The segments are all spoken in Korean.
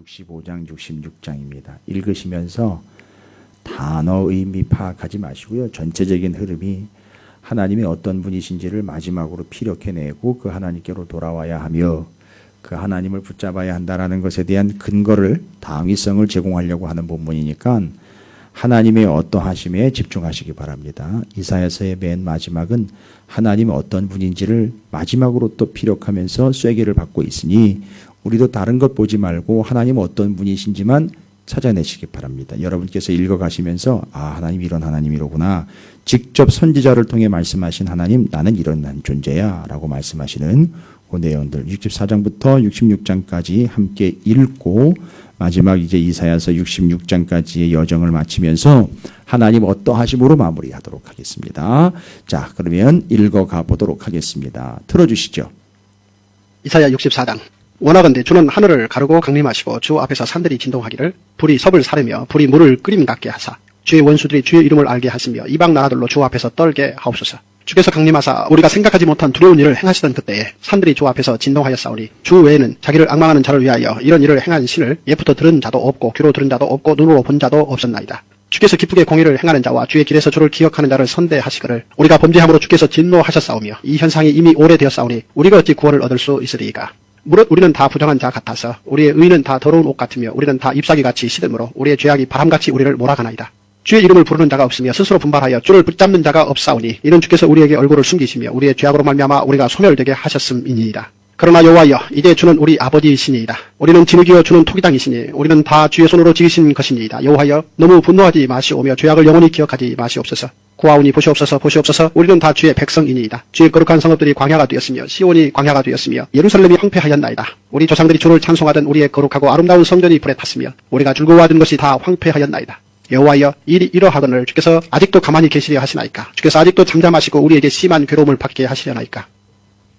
65장, 66장입니다. 읽으시면서 단어 의미 파악하지 마시고요. 전체적인 흐름이 하나님이 어떤 분이신지를 마지막으로 피력해내고 그 하나님께로 돌아와야 하며 그 하나님을 붙잡아야 한다는 것에 대한 근거를, 당위성을 제공하려고 하는 본문이니까 하나님의 어떠하심에 집중하시기 바랍니다. 이사야서의 맨 마지막은 하나님이 어떤 분인지를 마지막으로 또 피력하면서 쐐기를 받고 있으니 우리도 다른 것 보지 말고 하나님 어떤 분이신지만 찾아내시기 바랍니다. 여러분께서 읽어가시면서 하나님 이런 하나님이로구나. 직접 선지자를 통해 말씀하신 하나님, 나는 이런 존재야 라고 말씀하시는 그 내용들 64장부터 66장까지 함께 읽고 마지막 이제 이사야서 66장까지의 여정을 마치면서 하나님 어떠하심으로 마무리하도록 하겠습니다. 자, 그러면 읽어가 보도록 하겠습니다. 틀어주시죠. 이사야 64장. 원하건대 주는 하늘을 가르고 강림하시고 주 앞에서 산들이 진동하기를 불이 섭을 사르며 불이 물을 끓임 같게 하사 주의 원수들이 주의 이름을 알게 하시며 이방 나라들로 주 앞에서 떨게 하옵소서. 주께서 강림하사 우리가 생각하지 못한 두려운 일을 행하시던 그때에 산들이 주 앞에서 진동하였사오니 주 외에는 자기를 앙망하는 자를 위하여 이런 일을 행한 신을 예부터 들은 자도 없고 귀로 들은 자도 없고 눈으로 본 자도 없었나이다. 주께서 기쁘게 공의를 행하는 자와 주의 길에서 주를 기억하는 자를 선대하시거늘 우리가 범죄함으로 주께서 진노하셨사오며 이 현상이 이미 오래되었사오니 우리가 어찌 구원을 얻을 수 있으리이까. 무릇 우리는 다 부정한 자 같아서 우리의 의는 다 더러운 옷 같으며 우리는 다 잎사귀같이 시들므로 우리의 죄악이 바람같이 우리를 몰아가나이다. 주의 이름을 부르는 자가 없으며 스스로 분발하여 주를 붙잡는 자가 없사오니 이는 주께서 우리에게 얼굴을 숨기시며 우리의 죄악으로 말미암아 우리가 소멸되게 하셨음이니이다. 그러나 여호와여, 이제 주는 우리 아버지이시니이다. 우리는 진흙이요 주는 토기당이시니 우리는 다 주의 손으로 지으신 것이니이다. 여호와여, 너무 분노하지 마시오며 죄악을 영원히 기억하지 마시옵소서. 구하오니 보시옵소서, 보시옵소서. 우리는 다 주의 백성이니이다. 주의 거룩한 성읍들이 광야가 되었으며 시온이 광야가 되었으며 예루살렘이 황폐하였나이다. 우리 조상들이 주를 찬송하던 우리의 거룩하고 아름다운 성전이 불에 탔으며 우리가 즐거워하던 것이 다 황폐하였나이다. 여호와여, 일이 이러하거늘 주께서 아직도 가만히 계시려 하시나이까. 주께서 아직도 잠잠하시고 우리에게 심한 괴로움을 받게 하시려나이까.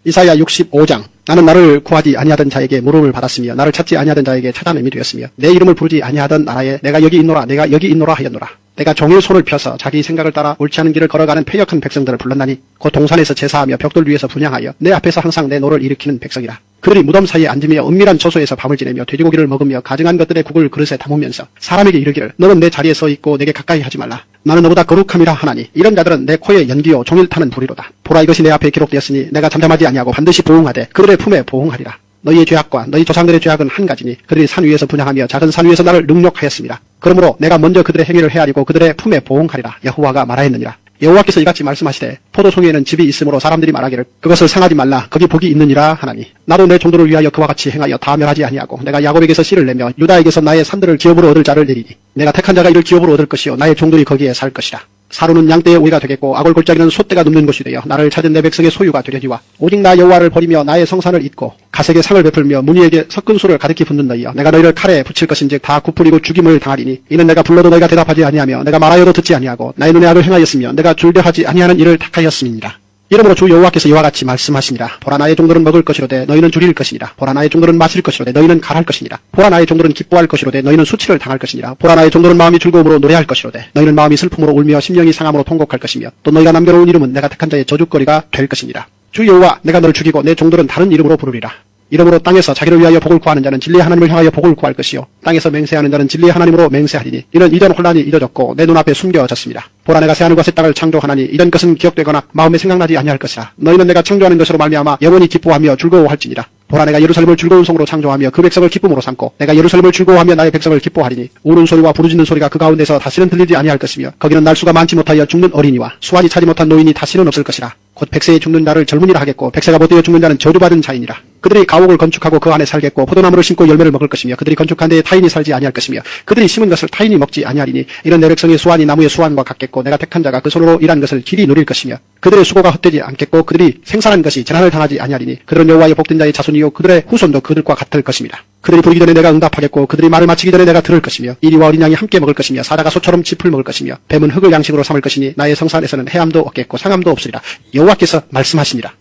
이사야 65장. 나는 나를 구하지 아니하던 자에게 물음을 받았으며 나를 찾지 아니하던 자에게 찾아냄이 되었으며 내 이름을 부르지 아니하던 나라에 내가 여기 있노라, 내가 여기 있노라 하였노라. 내가 종일 손을 펴서 자기 생각을 따라 옳지 않은 길을 걸어가는 패역한 백성들을 불렀나니 곧 동산에서 제사하며 벽돌 위에서 분향하여 내 앞에서 항상 내 노를 일으키는 백성이라. 그들이 무덤 사이에 앉으며 은밀한 저소에서 밤을 지내며 돼지고기를 먹으며 가증한 것들의 국을 그릇에 담으면서 사람에게 이르기를 너는 내 자리에 서 있고 내게 가까이 하지 말라. 나는 너보다 거룩함이라 하나니 이런 자들은 내 코에 연기요 종일 타는 불이로다. 보라, 이것이 내 앞에 기록되었으니 내가 잠잠하지 아니하고 반드시 보응하되 그들의 품에 보응하리라. 너희의 죄악과 너희 조상들의 죄악은 한 가지니 그들이 산 위에서 분향하며 작은 산 위에서 나를 능욕하였습니다. 그러므로 내가 먼저 그들의 행위를 헤아리고 그들의 품에 보응하리라. 여호와가 말하였느니라. 여호와께서 이같이 말씀하시되 포도송이에는 집이 있으므로 사람들이 말하기를 그것을 상하지 말라, 거기 복이 있느니라 하나니 나도 내 종들을 위하여 그와 같이 행하여 다 멸하지 아니하고 내가 야곱에게서 씨를 내며 유다에게서 나의 산들을 기업으로 얻을 자를 내리니 내가 택한 자가 이를 기업으로 얻을 것이요 나의 종들이 거기에 살 것이라. 사루는 양떼의 우리가 되겠고 악을 골짜기는 소떼가 눕는 곳이 되어 나를 찾은 내 백성의 소유가 되려니와 오직 나 여호와를 버리며 나의 성산을 잊고 가색의 상을 베풀며 무니에게 섞은 소를 가득히 붓는 너희여, 내가 너희를 칼에 붙일 것인즉 다 굽풀이고 죽임을 당하리니 이는 내가 불러도 너희가 대답하지 아니하며 내가 말하여도 듣지 아니하고 나의 눈에 악을 행하였으며 내가 줄대하지 아니하는 일을 택하였음이니라. 이러므로 주 여호와께서 이와 같이 말씀하시니라. 보라, 나의 종들은 먹을 것이로되 너희는 줄일 것이니라. 보라, 나의 종들은 마실 것이로되 너희는 갈할 것이니라. 보라, 나의 종들은 기뻐할 것이로되 너희는 수치를 당할 것이니라. 보라, 나의 종들은 마음이 즐거움으로 노래할 것이로되 너희는 마음이 슬픔으로 울며 심령이 상함으로 통곡할 것이며 또 너희가 남겨놓은 이름은 내가 택한 자의 저주거리가 될 것이니라. 주 여호와, 내가 너를 죽이고 내 종들은 다른 이름으로 부르리라. 이러므로 땅에서 자기를 위하여 복을 구하는 자는 진리의 하나님을 향하여 복을 구할 것이요 땅에서 맹세하는 자는 진리의 하나님으로 맹세하리니 이는 이전 혼란이 잊어졌고 내 눈앞에 숨겨졌습니다. 보라, 내가 새하늘과 새 땅을 창조하나니 이전 것은 기억되거나 마음에 생각나지 아니할 것이라. 너희는 내가 창조하는 것으로 말미암아 영원히 기뻐하며 즐거워할지니라. 보라, 내가 예루살렘을 즐거운 성으로 창조하며 그 백성을 기쁨으로 삼고 내가 예루살렘을 즐거워하며 나의 백성을 기뻐하리니 우는 소리와 부르짖는 소리가 그 가운데서 다시는 들리지 아니할 것이며 거기는 날수가 많지 못하여 죽는 어린이와 수완이 차지 못한 노인이 다시는 없을 것이라. 곧 백세에 죽는 자를 젊은이라 하겠고 백세가 못되어 죽는 자는 저주받은 자이니라. 그들이 가옥을 건축하고 그 안에 살겠고 포도나무를 심고 열매를 먹을 것이며 그들이 건축한 데에 타인이 살지 아니할 것이며 그들이 심은 것을 타인이 먹지 아니하리니 이런 내 백성의 수완이 나무의 수완과 같겠고 내가 택한 자가 그 손으로 일한 것을 길이 누릴 것이며 그들의 수고가 헛되지 않겠고 그들이 생산한 것이 재난을 당하지 아니하리니 그들은 여호와의 복된 자의 자손이요 그들의 후손도 그들과 같을 것입니다. 그들이 부르기 전에 내가 응답하겠고 그들이 말을 마치기 전에 내가 들을 것이며 이리와 어린 양이 함께 먹을 것이며 사자가 소처럼 짚을 먹을 것이며 뱀은 흙을 양식으로 삼을 것이니 나의 성산에서는 해함도 없겠고 상함도 없으리라. 여호와께서 말씀하시니라.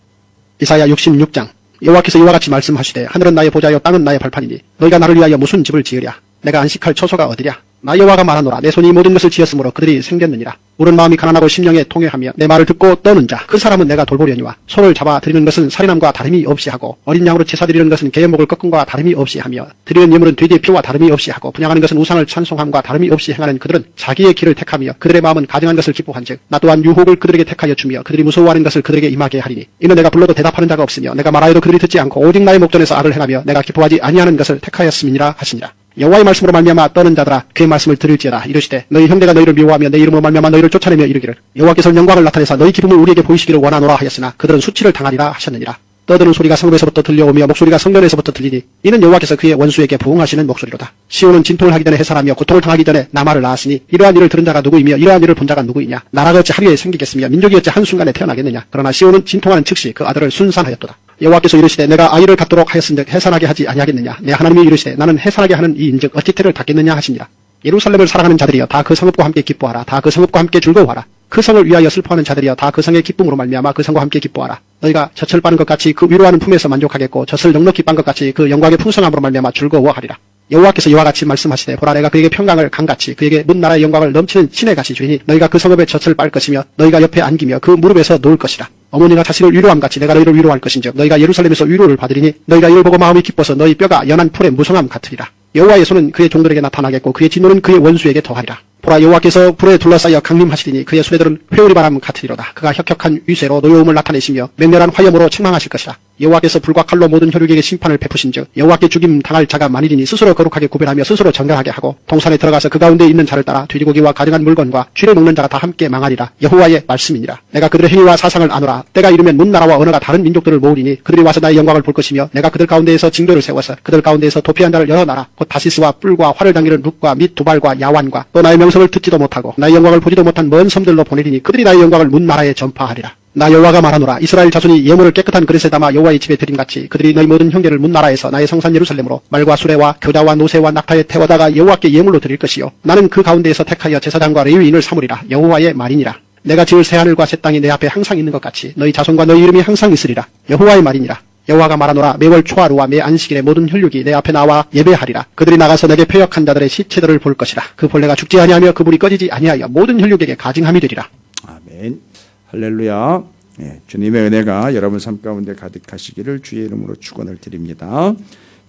이사야 66장. 여호와께서 이와 같이 말씀하시되 하늘은 나의 보좌요 땅은 나의 발판이니 너희가 나를 위하여 무슨 집을 지으랴. 내가 안식할 처소가 어디랴. 나 여호와가 말하노라. 내 손이 모든 것을 지었으므로 그들이 생겼느니라. 물은 마음이 가난하고 심령에 통회하며 내 말을 듣고 떠는 자 그 사람은 내가 돌보려니와 손을 잡아 드리는 것은 살인함과 다름이 없이 하고 어린 양으로 제사 드리는 것은 개의 목을 꺾음과 다름이 없이 하며 드리는 예물은 돼지의 피와 다름이 없이 하고 분향하는 것은 우상을 찬송함과 다름이 없이 행하는 그들은 자기의 길을 택하며 그들의 마음은 가증한 것을 기뻐한즉 나 또한 유혹을 그들에게 택하여 주며 그들이 무서워하는 것을 그들에게 임하게 하리니 이는 내가 불러도 대답하는 자가 없으며 내가 말하여도 그들이 듣지 않고 오직 나의 목전에서 악을 행하며 내가 기뻐하지 아니하는 것을 택하였음이니라 하시니라. 여호와의 말씀으로 말미암아 떠는 자들아 그의 말씀을 들을지어다. 이르시되 너희 형제가 너희를 미워하며 내 이름으로 말미암아 너희를 쫓아내며 이르기를 여호와께서는 영광을 나타내사 너희 기쁨을 우리에게 보이시기를 원하노라 하였으나 그들은 수치를 당하리라 하셨느니라. 떠드는 소리가 성읍에서부터 들려오며 목소리가 성전에서부터 들리니 이는 여호와께서 그의 원수에게 부응하시는 목소리로다. 시온은 진통을 하기 전에 해산하며 고통을 당하기 전에 나말을 낳았으니 이러한 일을 들은 자가 누구이며 이러한 일을 본 자가 누구이냐. 나라가 어찌 하루에 생기겠으며 민족이 어찌 한순간에 태어나겠느냐. 그러나 시온은 진통하는 즉시 그 아들을 순산하였도다. 여호와께서 이르시되 내가 아이를 갖도록 하였은즉 해산하게 하지 아니하겠느냐. 내 하나님이 이르시되 나는 해산하게 하는 이인즉 어찌 태를 닫겠느냐 하시니라. 예루살렘을 사랑하는 자들이여 다 그 성읍과 함께 기뻐하라. 다 그 성읍과 함께 즐거워하라. 그 성을 위하여 슬퍼하는 자들이여 다 그 성의 기쁨으로 말미암아 그 성과 함께 기뻐하라. 너희가 젖을 빠는 것 같이 그 위로하는 품에서 만족하겠고 젖을 넉넉히 빤 것 같이 그 영광의 풍성함으로 말미암아 즐거워하리라. 여호와께서 이와 같이 말씀하시되 보라 내가 그에게 평강을 강같이 그에게 문 나라의 영광을 넘치는 신의 같이 주이니 너희가 그 성읍에 젖을 빨 것이며 너희가 옆에 안기며 그 무릎에서 놓을 것이라. 어머니가 자식을 위로함같이 내가 너희를 위로할 것인즉 너희가 예루살렘에서 위로를 받으리니 너희가 이를 보고 마음이 기뻐서 너희 뼈가 연한 풀의 무성함 같으리라. 여호와의 손은 그의 종들에게 나타나겠고 그의 진노는 그의 원수에게 더하리라. 보라 여호와께서 불에 둘러싸여 강림하시리니 그의 수레들은 회오리 바람 같으리로다. 그가 혁혁한 위세로 노여움을 나타내시며 맹렬한 화염으로 책망하실 것이라. 여호와께서 불과 칼로 모든 혈육에게 심판을 베푸신즉 여호와께 죽임 당할 자가 많으리니 스스로 거룩하게 구별하며 스스로 정결하게 하고 동산에 들어가서 그 가운데 있는 자를 따라 돼지고기와 가증한 물건과 쥐를 먹는 자가 다 함께 망하리라. 여호와의 말씀이니라. 내가 그들의 행위와 사상을 아노라. 때가 이르면 문 나라와 언어가 다른 민족들을 모으리니 그들이 와서 나의 영광을 볼 것이며 내가 그들 가운데에서 징조를 세워서 그들 가운데에서 도피한 자를 여러 나라 곧 다시스와 뿔과 활을 당기는 룩과 및 두발과 야완과 또 나의 명성을 듣지도 못하고 나의 영광을 보지도 못한 먼 섬들로 보내리니 그들이 나의 영광을 문 나라에 전파하리라. 나 여호와가 말하노라. 이스라엘 자손이 예물을 깨끗한 그릇에 담아 여호와의 집에 드림같이 그들이 너희 모든 형제를 문 나라에서 나의 성산 예루살렘으로 말과 수레와 겨자와 노새와 낙타에 태워다가 여호와께 예물로 드릴 것이요 나는 그 가운데에서 택하여 제사장과 레위인을 삼으리라. 여호와의 말이니라. 내가 지을 새 하늘과 새 땅이 내 앞에 항상 있는 것 같이 너희 자손과 너희 이름이 항상 있으리라. 여호와의 말이니라. 여호와가 말하노라. 매월 초하루와 매 안식일에 모든 혈육이 내 앞에 나와 예배하리라. 그들이 나가서 내게 패역한 자들의 시체들을 볼 것이라. 그 벌레가 죽지 아니하며 그 불이 꺼지지 아니하여 모든 혈육에게 가증함이 되리라. 아멘. 할렐루야. 예, 주님의 은혜가 여러분 삶 가운데 가득하시기를 주의 이름으로 축원을 드립니다.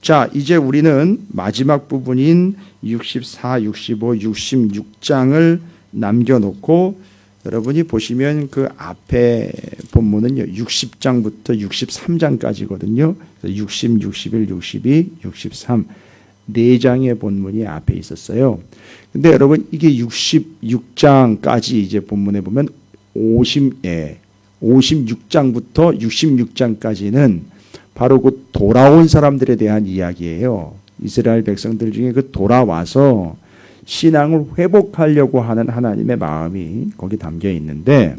자, 이제 우리는 마지막 부분인 64, 65, 66장을 남겨놓고 여러분이 보시면 그 앞에 본문은요 60장부터 63장까지거든요. 60, 61, 62, 63 4장의 본문이 앞에 있었어요. 근데 여러분 이게 66장까지 이제 본문에 보면 56장부터 66장까지는 바로 그 돌아온 사람들에 대한 이야기예요. 이스라엘 백성들 중에 그 돌아와서 신앙을 회복하려고 하는 하나님의 마음이 거기 담겨 있는데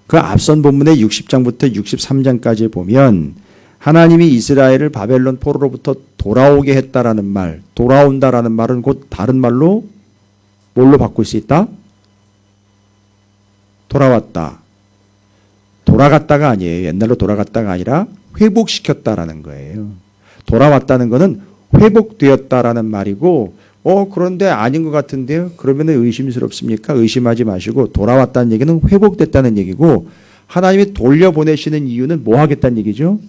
그 앞선 본문의 60장부터 63장까지 보면 하나님이 이스라엘을 바벨론 포로로부터 돌아오게 했다라는 말, 돌아온다라는 말은 곧 다른 말로 뭘로 바꿀 수 있다? 돌아왔다. 돌아갔다가 아니에요. 옛날로 돌아갔다가 아니라 회복시켰다라는 거예요. 돌아왔다는 것은 회복되었다라는 말이고 그런데 아닌 것 같은데요. 그러면 의심스럽습니까? 의심하지 마시고 돌아왔다는 얘기는 회복됐다는 얘기고 하나님이 돌려보내시는 이유는 뭐 하겠다는 얘기죠?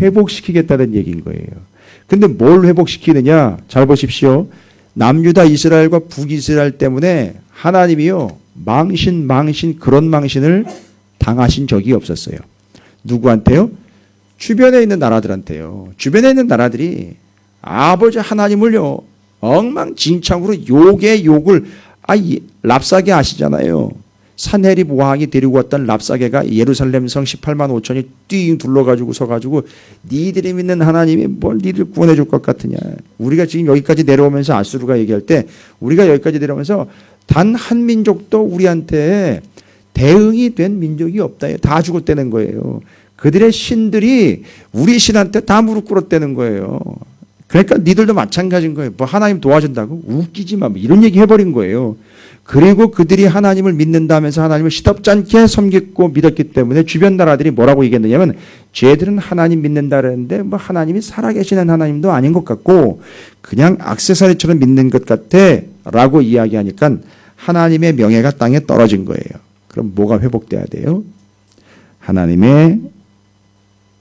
회복시키겠다는 얘기인 거예요. 근데 뭘 회복시키느냐? 잘 보십시오. 남유다 이스라엘과 북이스라엘 때문에 하나님이요. 망신 그런 망신을 당하신 적이 없었어요. 누구한테요? 주변에 있는 나라들한테요. 주변에 있는 나라들이 아버지 하나님을요. 엉망진창으로 욕에 욕을 랍사게 아시잖아요. 산헤립 왕이 데리고 왔던 랍사게가 예루살렘 성 18만 5천이 띵 둘러가지고 서가지고 니들이 믿는 하나님이 뭘 니들 구원해 줄 것 같으냐. 우리가 지금 여기까지 내려오면서 아수르가 얘기할 때 우리가 여기까지 내려오면서 단 한 민족도 우리한테 대응이 된 민족이 없다. 다 죽었다는 거예요. 그들의 신들이 우리 신한테 다 무릎 꿇었다는 거예요. 그러니까 니들도 마찬가지인 거예요. 뭐 하나님 도와준다고? 웃기지 마. 뭐 이런 얘기 해버린 거예요. 그리고 그들이 하나님을 믿는다면서 하나님을 시덥지 않게 섬겼고 믿었기 때문에 주변 나라들이 뭐라고 얘기했느냐면 쟤들은 하나님 믿는다 그랬는데 뭐 하나님이 살아계시는 하나님도 아닌 것 같고 그냥 액세서리처럼 믿는 것 같아 라고 이야기하니까 하나님의 명예가 땅에 떨어진 거예요. 그럼 뭐가 회복돼야 돼요? 하나님의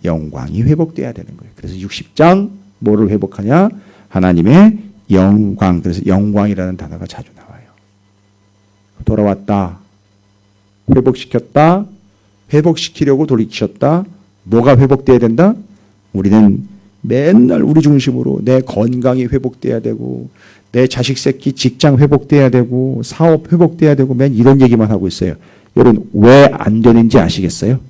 영광이 회복돼야 되는 거예요. 그래서 60장 뭐를 회복하냐? 하나님의 영광. 그래서 영광이라는 단어가 자주 나와요. 돌아왔다. 회복시켰다. 회복시키려고 돌이키셨다. 뭐가 회복돼야 된다? 우리는 맨날 우리 중심으로 내 건강이 회복돼야 되고 내 자식 새끼 직장 회복돼야 되고 사업 회복돼야 되고 맨 이런 얘기만 하고 있어요. 여러분 왜 안 되는지 아시겠어요?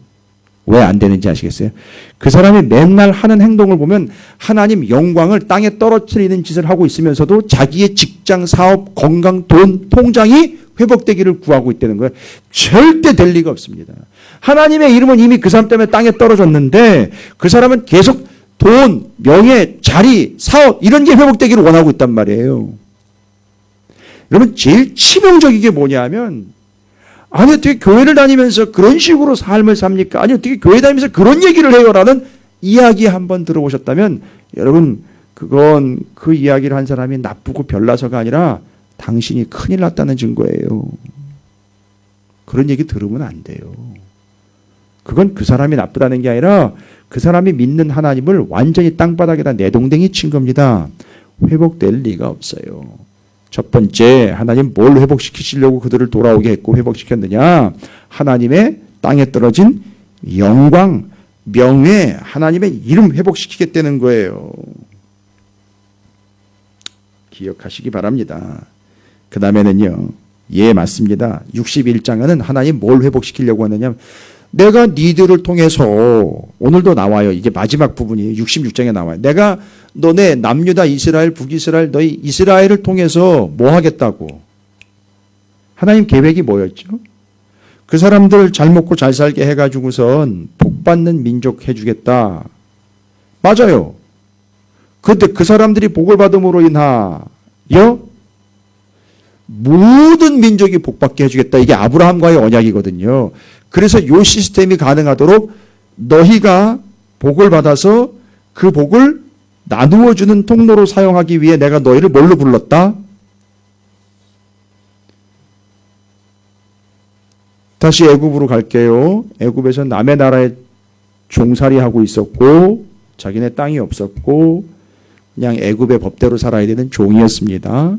왜 안 되는지 아시겠어요? 그 사람이 맨날 하는 행동을 보면 하나님 영광을 땅에 떨어뜨리는 짓을 하고 있으면서도 자기의 직장, 사업, 건강, 돈, 통장이 회복되기를 구하고 있다는 거예요. 절대 될 리가 없습니다. 하나님의 이름은 이미 그 사람 때문에 땅에 떨어졌는데 그 사람은 계속 돈, 명예, 자리, 사업 이런 게 회복되기를 원하고 있단 말이에요. 여러분 제일 치명적인 게 뭐냐면 아니 어떻게 교회를 다니면서 그런 식으로 삶을 삽니까? 아니 어떻게 교회 다니면서 그런 얘기를 해요라는 이야기 한번 들어보셨다면 여러분 그건 그 이야기를 한 사람이 나쁘고 별나서가 아니라 당신이 큰일 났다는 증거예요. 그런 얘기 들으면 안 돼요. 그건 그 사람이 나쁘다는 게 아니라 그 사람이 믿는 하나님을 완전히 땅바닥에다 내동댕이 친 겁니다. 회복될 리가 없어요. 첫 번째, 하나님 뭘 회복시키시려고 그들을 돌아오게 했고 회복시켰느냐? 하나님의 땅에 떨어진 영광, 명예, 하나님의 이름 회복시키겠다는 거예요. 기억하시기 바랍니다. 그 다음에는요. 예, 맞습니다. 61장에는 하나님 뭘 회복시키려고 하느냐? 내가 니들을 통해서 오늘도 나와요. 이게 마지막 부분이에요. 66장에 나와요. 내가 너네 남유다 이스라엘 북이스라엘 너희 이스라엘을 통해서 뭐 하겠다고. 하나님 계획이 뭐였죠? 그 사람들 잘 먹고 잘 살게 해가지고선 복받는 민족 해주겠다. 맞아요. 그런데 그 사람들이 복을 받음으로 인하여 모든 민족이 복받게 해주겠다. 이게 아브라함과의 언약이거든요. 그래서 이 시스템이 가능하도록 너희가 복을 받아서 그 복을 나누어 주는 통로로 사용하기 위해 내가 너희를 뭘로 불렀다? 다시 애굽으로 갈게요. 애굽에서 남의 나라에 종살이하고 있었고 자기네 땅이 없었고 그냥 애굽의 법대로 살아야 되는 종이었습니다.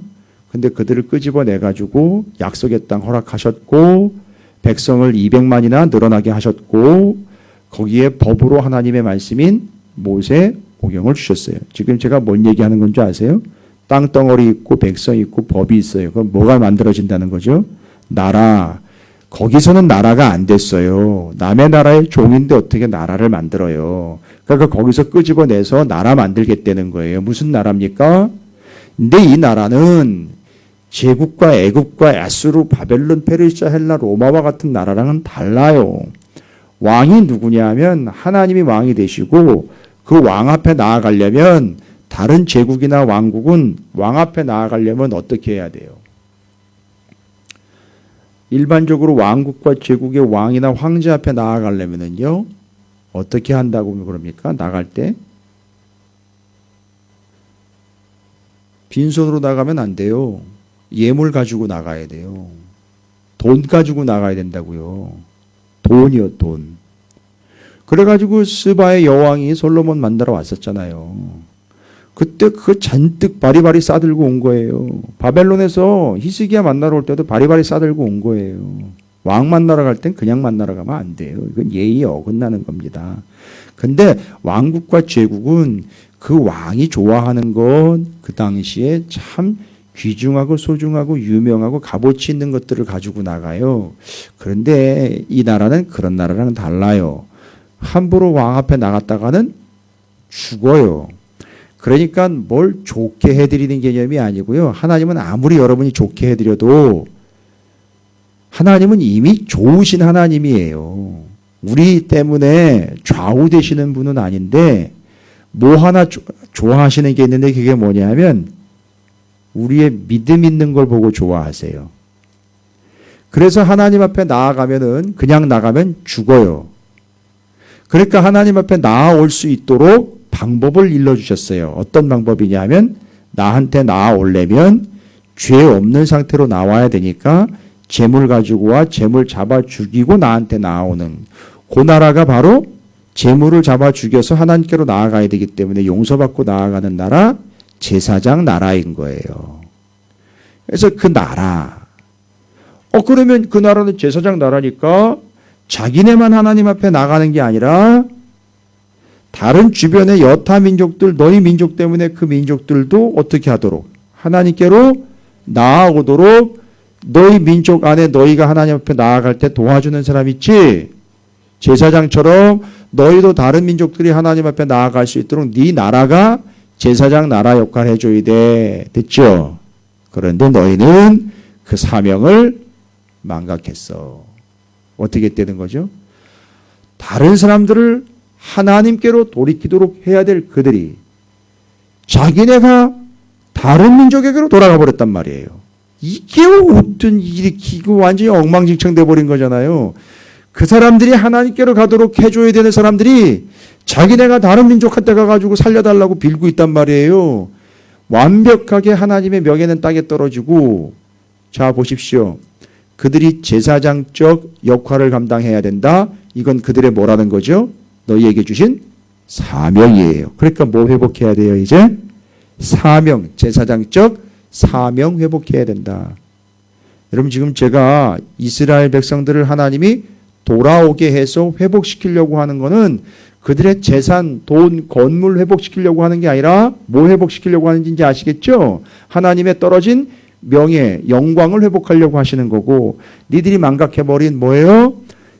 근데 그들을 끄집어내 가지고 약속의 땅 허락하셨고 백성을 200만이나 늘어나게 하셨고 거기에 법으로 하나님의 말씀인 모세 오경을 주셨어요. 지금 제가 뭔 얘기하는 건지 아세요? 땅덩어리 있고 백성 있고 법이 있어요. 그럼 뭐가 만들어진다는 거죠? 나라. 거기서는 나라가 안 됐어요. 남의 나라의 종인데 어떻게 나라를 만들어요? 그러니까 거기서 끄집어내서 나라 만들겠다는 거예요. 무슨 나라입니까? 근데 이 나라는 제국과 애국과 아수르, 바벨론, 페르시아, 헬라, 로마와 같은 나라랑은 달라요. 왕이 누구냐 하면 하나님이 왕이 되시고 그 왕 앞에 나아가려면 다른 제국이나 왕국은 왕 앞에 나아가려면 어떻게 해야 돼요? 일반적으로 왕국과 제국의 왕이나 황제 앞에 나아가려면요 어떻게 한다고 그럽니까? 나갈 때 빈손으로 나가면 안 돼요. 예물 가지고 나가야 돼요. 돈 가지고 나가야 된다고요. 돈이요, 돈. 그래가지고 스바의 여왕이 솔로몬 만나러 왔었잖아요. 그때 그 잔뜩 바리바리 싸들고 온 거예요. 바벨론에서 히스기야 만나러 올 때도 바리바리 싸들고 온 거예요. 왕 만나러 갈 땐 그냥 만나러 가면 안 돼요. 이건 예의에 어긋나는 겁니다. 근데 왕국과 제국은 그 왕이 좋아하는 건 그 당시에 참 귀중하고 소중하고 유명하고 값어치 있는 것들을 가지고 나가요. 그런데 이 나라는 그런 나라랑은 달라요. 함부로 왕 앞에 나갔다가는 죽어요. 그러니까 뭘 좋게 해드리는 개념이 아니고요. 하나님은 아무리 여러분이 좋게 해드려도 하나님은 이미 좋으신 하나님이에요. 우리 때문에 좌우되시는 분은 아닌데 뭐 하나 좋아하시는 게 있는데 그게 뭐냐면 우리의 믿음 있는 걸 보고 좋아하세요. 그래서 하나님 앞에 나아가면은 그냥 나가면 죽어요. 그러니까 하나님 앞에 나아올 수 있도록 방법을 일러주셨어요. 어떤 방법이냐 하면 나한테 나아오려면 죄 없는 상태로 나와야 되니까 재물 가지고 와 재물 잡아 죽이고 나한테 나아오는 그 나라가 바로 재물을 잡아 죽여서 하나님께로 나아가야 되기 때문에 용서받고 나아가는 나라 제사장 나라인 거예요. 그래서 그 나라 그러면 그 나라는 제사장 나라니까 자기네만 하나님 앞에 나가는 게 아니라 다른 주변의 여타 민족들 너희 민족 때문에 그 민족들도 어떻게 하도록 하나님께로 나아오도록 너희 민족 안에 너희가 하나님 앞에 나아갈 때 도와주는 사람 있지? 제사장처럼 너희도 다른 민족들이 하나님 앞에 나아갈 수 있도록 네 나라가 제사장 나라 역할을 해줘야 돼. 됐죠? 그런데 너희는 그 사명을 망각했어. 어떻게 되는 거죠? 다른 사람들을 하나님께로 돌이키도록 해야 될 그들이 자기네가 다른 민족에게로 돌아가 버렸단 말이에요. 이게 어떤 일이 완전히 엉망진창 돼버린 거잖아요. 그 사람들이 하나님께로 가도록 해줘야 되는 사람들이 자기네가 다른 민족한테 가가지고 살려달라고 빌고 있단 말이에요. 완벽하게 하나님의 명예는 땅에 떨어지고 자 보십시오. 그들이 제사장적 역할을 감당해야 된다. 이건 그들의 뭐라는 거죠? 너희에게 주신 사명이에요. 그러니까 뭐 회복해야 돼요 이제? 사명, 제사장적 사명 회복해야 된다. 여러분 지금 제가 이스라엘 백성들을 하나님이 돌아오게 해서 회복시키려고 하는 거는 그들의 재산, 돈, 건물 회복시키려고 하는 게 아니라 뭘 회복시키려고 하는지 이제 아시겠죠? 하나님의 떨어진 명예, 영광을 회복하려고 하시는 거고 니들이 망각해버린 뭐예요?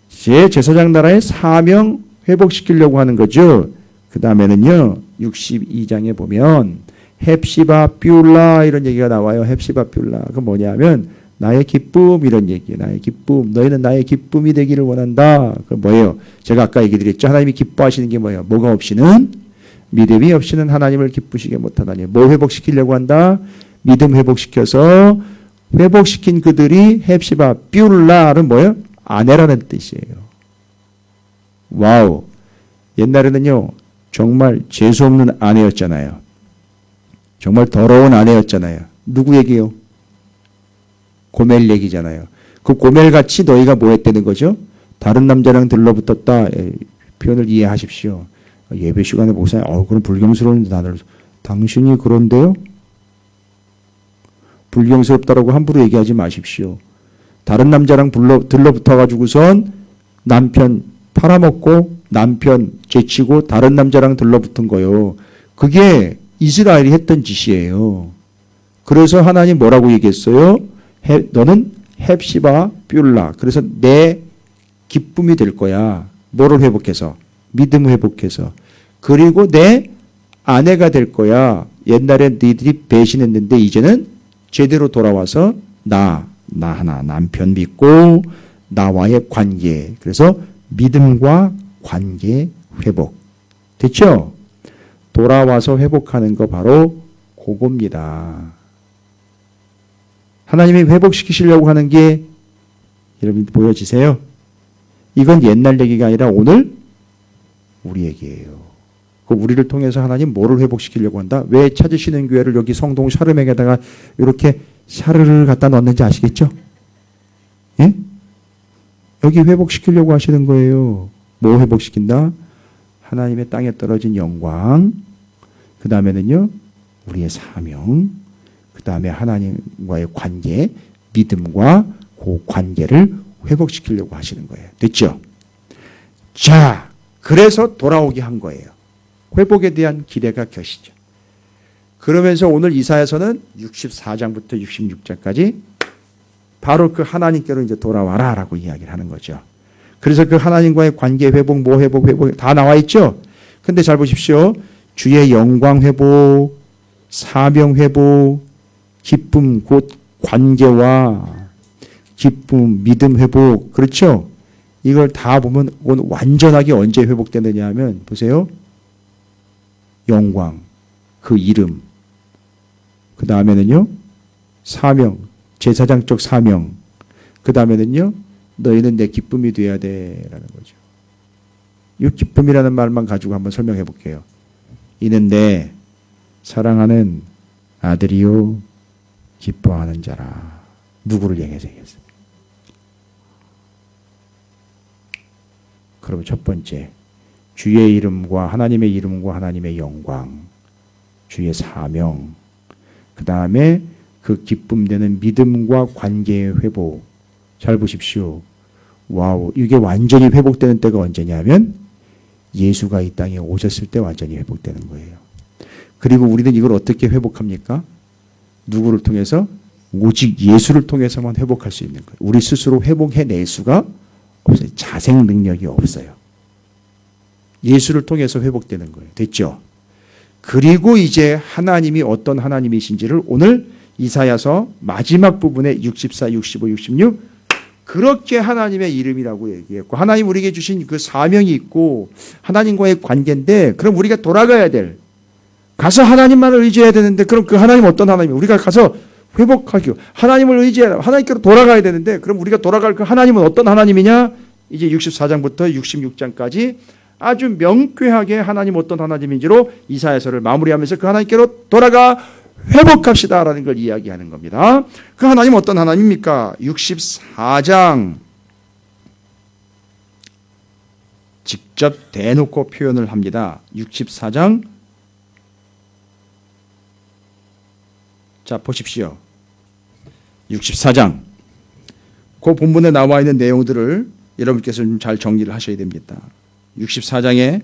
제 제사장 나라의 사명 회복시키려고 하는 거죠. 그 다음에는요 62장에 보면 헵시바 뷸라 이런 얘기가 나와요. 헵시바 뷸라 그 뭐냐면 나의 기쁨 이런 얘기예요. 나의 기쁨. 너희는 나의 기쁨이 되기를 원한다. 그 뭐예요? 제가 아까 얘기 드렸죠. 하나님이 기뻐하시는 게 뭐예요? 뭐가 없이는? 믿음이 없이는 하나님을 기쁘시게 못하다니. 뭐 회복시키려고 한다? 믿음 회복시켜서 회복시킨 그들이 헵시바 뷸라는 뭐예요? 아내라는 뜻이에요. 와우. 옛날에는요. 정말 재수없는 아내였잖아요. 정말 더러운 아내였잖아요. 누구 얘기요? 고멜 얘기잖아요. 그 고멜같이 너희가 뭐 했다는 거죠? 다른 남자랑 들러붙었다. 표현을 이해하십시오. 예배 시간에 목사님, 그럼 불경스러운 단어를. 당신이 그런데요? 불경스럽다라고 함부로 얘기하지 마십시오. 다른 남자랑 들러붙어가지고선 남편 팔아먹고 남편 제치고 다른 남자랑 들러붙은 거요. 그게 이스라엘이 했던 짓이에요. 그래서 하나님 뭐라고 얘기했어요? 너는 헵시바 뷸라. 그래서 내 기쁨이 될 거야. 뭐를 회복해서? 믿음 회복해서. 그리고 내 아내가 될 거야. 옛날에 너희들이 배신했는데 이제는 제대로 돌아와서 나 하나 남편 믿고 나와의 관계. 그래서 믿음과 관계 회복. 됐죠? 돌아와서 회복하는 거 바로 그겁니다. 하나님이 회복시키시려고 하는 게 여러분 보여지세요? 이건 옛날 얘기가 아니라 오늘 우리 얘기예요. 그 우리를 통해서 하나님 뭐를 회복시키려고 한다? 왜 찾으시는 교회를 여기 성동 샤르맥에다가 이렇게 샤르를 갖다 넣었는지 아시겠죠? 예? 여기 회복시키려고 하시는 거예요. 뭐 회복시킨다? 하나님의 땅에 떨어진 영광, 그 다음에는요 우리의 사명, 그 다음에 하나님과의 관계, 믿음과 그 관계를 회복시키려고 하시는 거예요. 됐죠? 자, 그래서 돌아오게 한 거예요. 회복에 대한 기대가 켜시죠. 그러면서 오늘 이사야서는 64장부터 66장까지 바로 그 하나님께로 이제 돌아와라 라고 이야기를 하는 거죠. 그래서 그 하나님과의 관계 회복, 뭐 회복 다 나와 있죠. 근데 잘 보십시오. 주의 영광 회복, 사명 회복, 기쁨 곧 관계와 기쁨, 믿음 회복. 그렇죠? 이걸 다 보면 완전하게 언제 회복되느냐 하면 보세요. 영광, 그 이름. 그 다음에는요. 사명, 제사장적 사명. 그 그 다음에는요, 너희는 내 기쁨이 되어야 돼라는 거죠. 이 기쁨이라는 말만 가지고 한번 설명해 볼게요. 이는 내 사랑하는 아들이요 기뻐하는 자라. 누구를 향해서 얘기했어요? 그럼 첫 번째, 주의 이름과 하나님의 이름과 하나님의 영광, 주의 사명, 그 다음에 그 기쁨되는 믿음과 관계의 회복. 잘 보십시오. 와우, 이게 완전히 회복되는 때가 언제냐면 예수가 이 땅에 오셨을 때 완전히 회복되는 거예요. 그리고 우리는 이걸 어떻게 회복합니까? 누구를 통해서? 오직 예수를 통해서만 회복할 수 있는 거예요. 우리 스스로 회복해낼 수가 없어요. 자생 능력이 없어요. 예수를 통해서 회복되는 거예요. 됐죠? 그리고 이제 하나님이 어떤 하나님이신지를 오늘 이사야서 마지막 부분에 64, 65, 66 그렇게 하나님의 이름이라고 얘기했고 하나님 우리에게 주신 그 사명이 있고 하나님과의 관계인데 그럼 우리가 돌아가야 될 가서 하나님만을 의지해야 되는데 그럼 그 하나님 어떤 하나님이에요? 우리가 가서 회복하기 하나님을 의지해야 하나님께로 돌아가야 되는데 그럼 우리가 돌아갈 그 하나님은 어떤 하나님이냐? 이제 64장부터 66장까지 아주 명쾌하게 하나님 어떤 하나님인지로 이사야서를 마무리하면서 그 하나님께로 돌아가 회복합시다라는 걸 이야기하는 겁니다. 그 하나님 어떤 하나님입니까? 64장 직접 대놓고 표현을 합니다. 64장 자 보십시오. 64장 그 본문에 나와 있는 내용들을 여러분께서 좀 잘 정리를 하셔야 됩니다. 64장에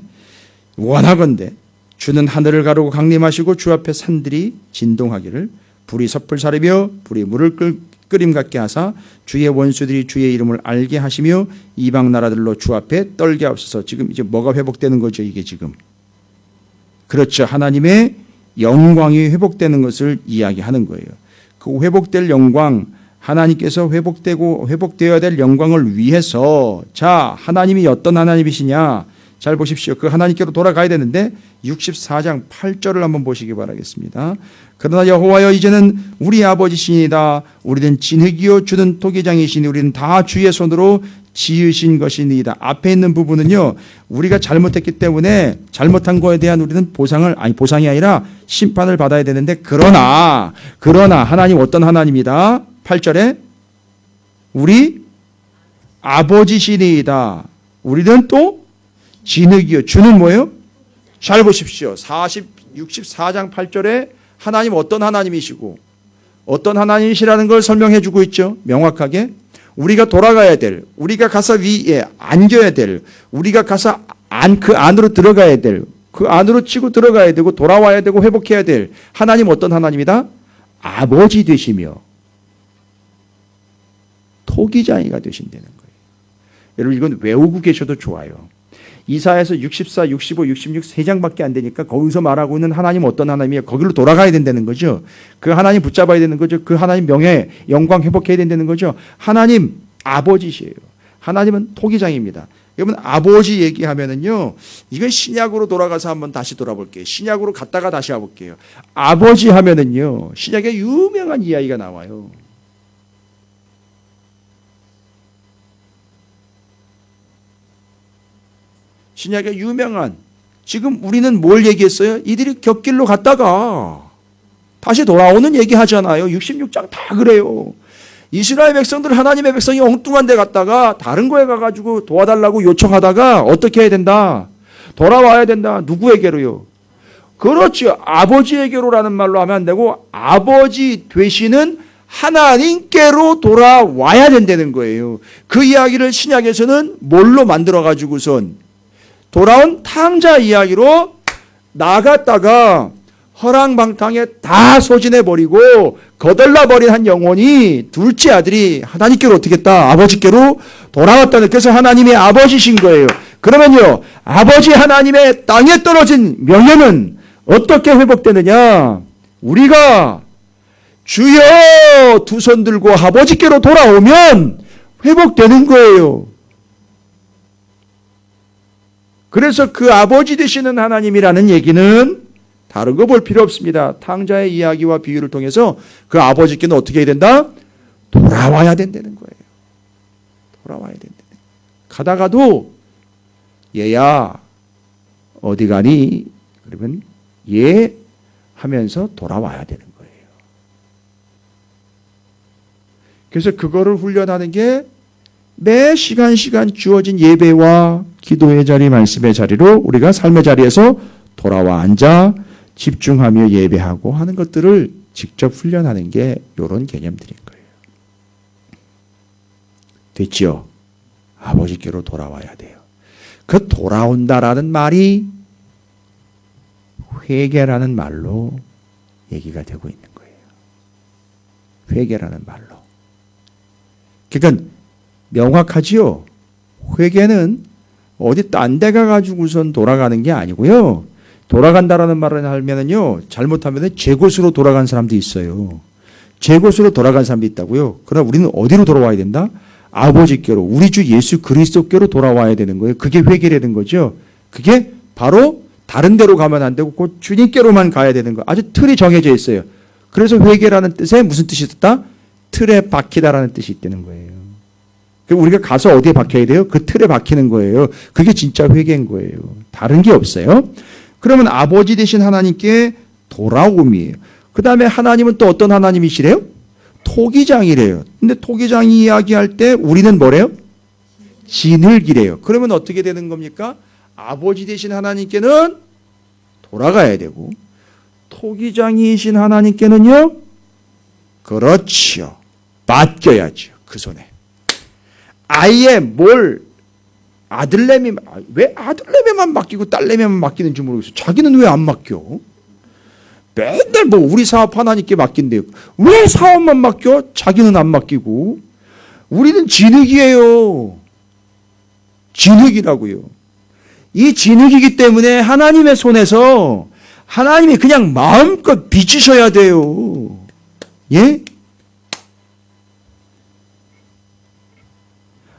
원하건대 주는 하늘을 가르고 강림하시고 주 앞에 산들이 진동하기를 불이 섣불 사르며 불이 물을 끓임 같게 하사 주의 원수들이 주의 이름을 알게 하시며 이방 나라들로 주 앞에 떨게 하옵소서. 지금 이제 뭐가 회복되는 거죠? 이게 지금 그렇죠. 하나님의 영광이 회복되는 것을 이야기하는 거예요. 그 회복될 영광 하나님께서 회복되어야 될 영광을 위해서 자 하나님이 어떤 하나님이시냐 잘 보십시오. 그 하나님께로 돌아가야 되는데 64장 8절을 한번 보시기 바라겠습니다. 그러나 여호와여 이제는 우리 아버지시니이다. 우리는 진흙이요 주는 토기장이시니 우리는 다 주의 손으로 지으신 것이니이다. 앞에 있는 부분은요. 우리가 잘못했기 때문에 잘못한 거에 대한 우리는 보상이 아니라 심판을 받아야 되는데 그러나 하나님 어떤 하나님이다. 8절에 우리 아버지시니이다. 우리는 또 진흙이요. 주는 뭐예요? 잘 보십시오. 64장 8절에 하나님 어떤 하나님이시고 어떤 하나님이시라는 걸 설명해 주고 있죠. 명확하게. 우리가 돌아가야 될, 우리가 가서 위에 안겨야 될, 우리가 가서 그 안으로 들어가야 될, 그 안으로 치고 들어가야 되고 돌아와야 되고 회복해야 될 하나님 어떤 하나님이다? 아버지 되시며 토기장이가 되신다는 거예요. 여러분 이건 외우고 계셔도 좋아요. 이사야서 64, 65, 66 3장밖에 안 되니까 거기서 말하고 있는 하나님 어떤 하나님이에요? 거기로 돌아가야 된다는 거죠. 그 하나님 붙잡아야 되는 거죠. 그 하나님 명예, 영광 회복해야 된다는 거죠. 하나님 아버지시에요. 하나님은 토기장입니다. 여러분 아버지 얘기하면은요. 이건 신약으로 돌아가서 한번 다시 돌아볼게요. 신약으로 갔다가 다시 와볼게요. 아버지 하면은요. 신약에 유명한 이야기가 나와요. 신약에 유명한 지금 우리는 뭘 얘기했어요? 이들이 곁길로 갔다가 다시 돌아오는 얘기 하잖아요. 66장 다 그래요. 이스라엘 백성들 하나님의 백성이 엉뚱한 데 갔다가 다른 거에 가가지고 도와달라고 요청하다가 어떻게 해야 된다? 돌아와야 된다. 누구에게로요? 그렇죠. 아버지에게로라는 말로 하면 안 되고 아버지 되시는 하나님께로 돌아와야 된다는 거예요. 그 이야기를 신약에서는 뭘로 만들어가지고선 돌아온 탕자 이야기로 나갔다가 허랑방탕에 다 소진해버리고 거덜나버린 한 영혼이 둘째 아들이 하나님께로 어떻게 했다? 아버지께로 돌아왔다는 그래서 하나님의 아버지신 거예요. 그러면요. 아버지 하나님의 땅에 떨어진 명예는 어떻게 회복되느냐? 우리가 주여 두 손 들고 아버지께로 돌아오면 회복되는 거예요. 그래서 그 아버지 되시는 하나님이라는 얘기는 다른 거 볼 필요 없습니다. 탕자의 이야기와 비유를 통해서 그 아버지께는 어떻게 해야 된다? 돌아와야 된다는 거예요. 돌아와야 된다. 가다가도 얘야 어디 가니? 그러면 예 하면서 돌아와야 되는 거예요. 그래서 그거를 훈련하는 게 매 시간 주어진 예배와 기도의 자리, 말씀의 자리로 우리가 삶의 자리에서 돌아와 앉아 집중하며 예배하고 하는 것들을 직접 훈련하는 게 이런 개념들인 거예요. 됐죠? 아버지께로 돌아와야 돼요. 그 돌아온다라는 말이 회개라는 말로 얘기가 되고 있는 거예요. 회개라는 말로. 그러니까 명확하지요? 회개는 어디 딴 데 가가지고선 돌아가는 게 아니고요. 돌아간다라는 말을 하면은요, 잘못하면 제 곳으로 돌아간 사람도 있어요. 제 곳으로 돌아간 사람도 있다고요. 그러나 우리는 어디로 돌아와야 된다? 아버지께로, 우리 주 예수 그리스도께로 돌아와야 되는 거예요. 그게 회개라는 거죠. 그게 바로 다른 데로 가면 안 되고 곧 주님께로만 가야 되는 거예요. 아주 틀이 정해져 있어요. 그래서 회개라는 뜻에 무슨 뜻이 있다? 틀에 박히다라는 뜻이 있다는 거예요. 우리가 가서 어디에 박혀야 돼요? 그 틀에 박히는 거예요. 그게 진짜 회개인 거예요. 다른 게 없어요. 그러면 아버지 되신 하나님께 돌아옴이에요. 그 다음에 하나님은 또 어떤 하나님이시래요? 토기장이래요. 근데 토기장이 이야기할 때 우리는 뭐래요? 진흙이래요. 그러면 어떻게 되는 겁니까? 아버지 되신 하나님께는 돌아가야 되고 토기장이신 하나님께는요? 그렇지요. 맡겨야죠. 그 손에. 아예 뭘 왜 아들내미만 맡기고 딸내미만 맡기는지 모르겠어요. 자기는 왜 안 맡겨? 맨날 뭐 우리 사업 하나님께 맡긴대요. 왜 사업만 맡겨? 자기는 안 맡기고. 우리는 진흙이에요. 진흙이라고요. 이 진흙이기 때문에 하나님의 손에서 하나님이 그냥 마음껏 빚으셔야 돼요. 예?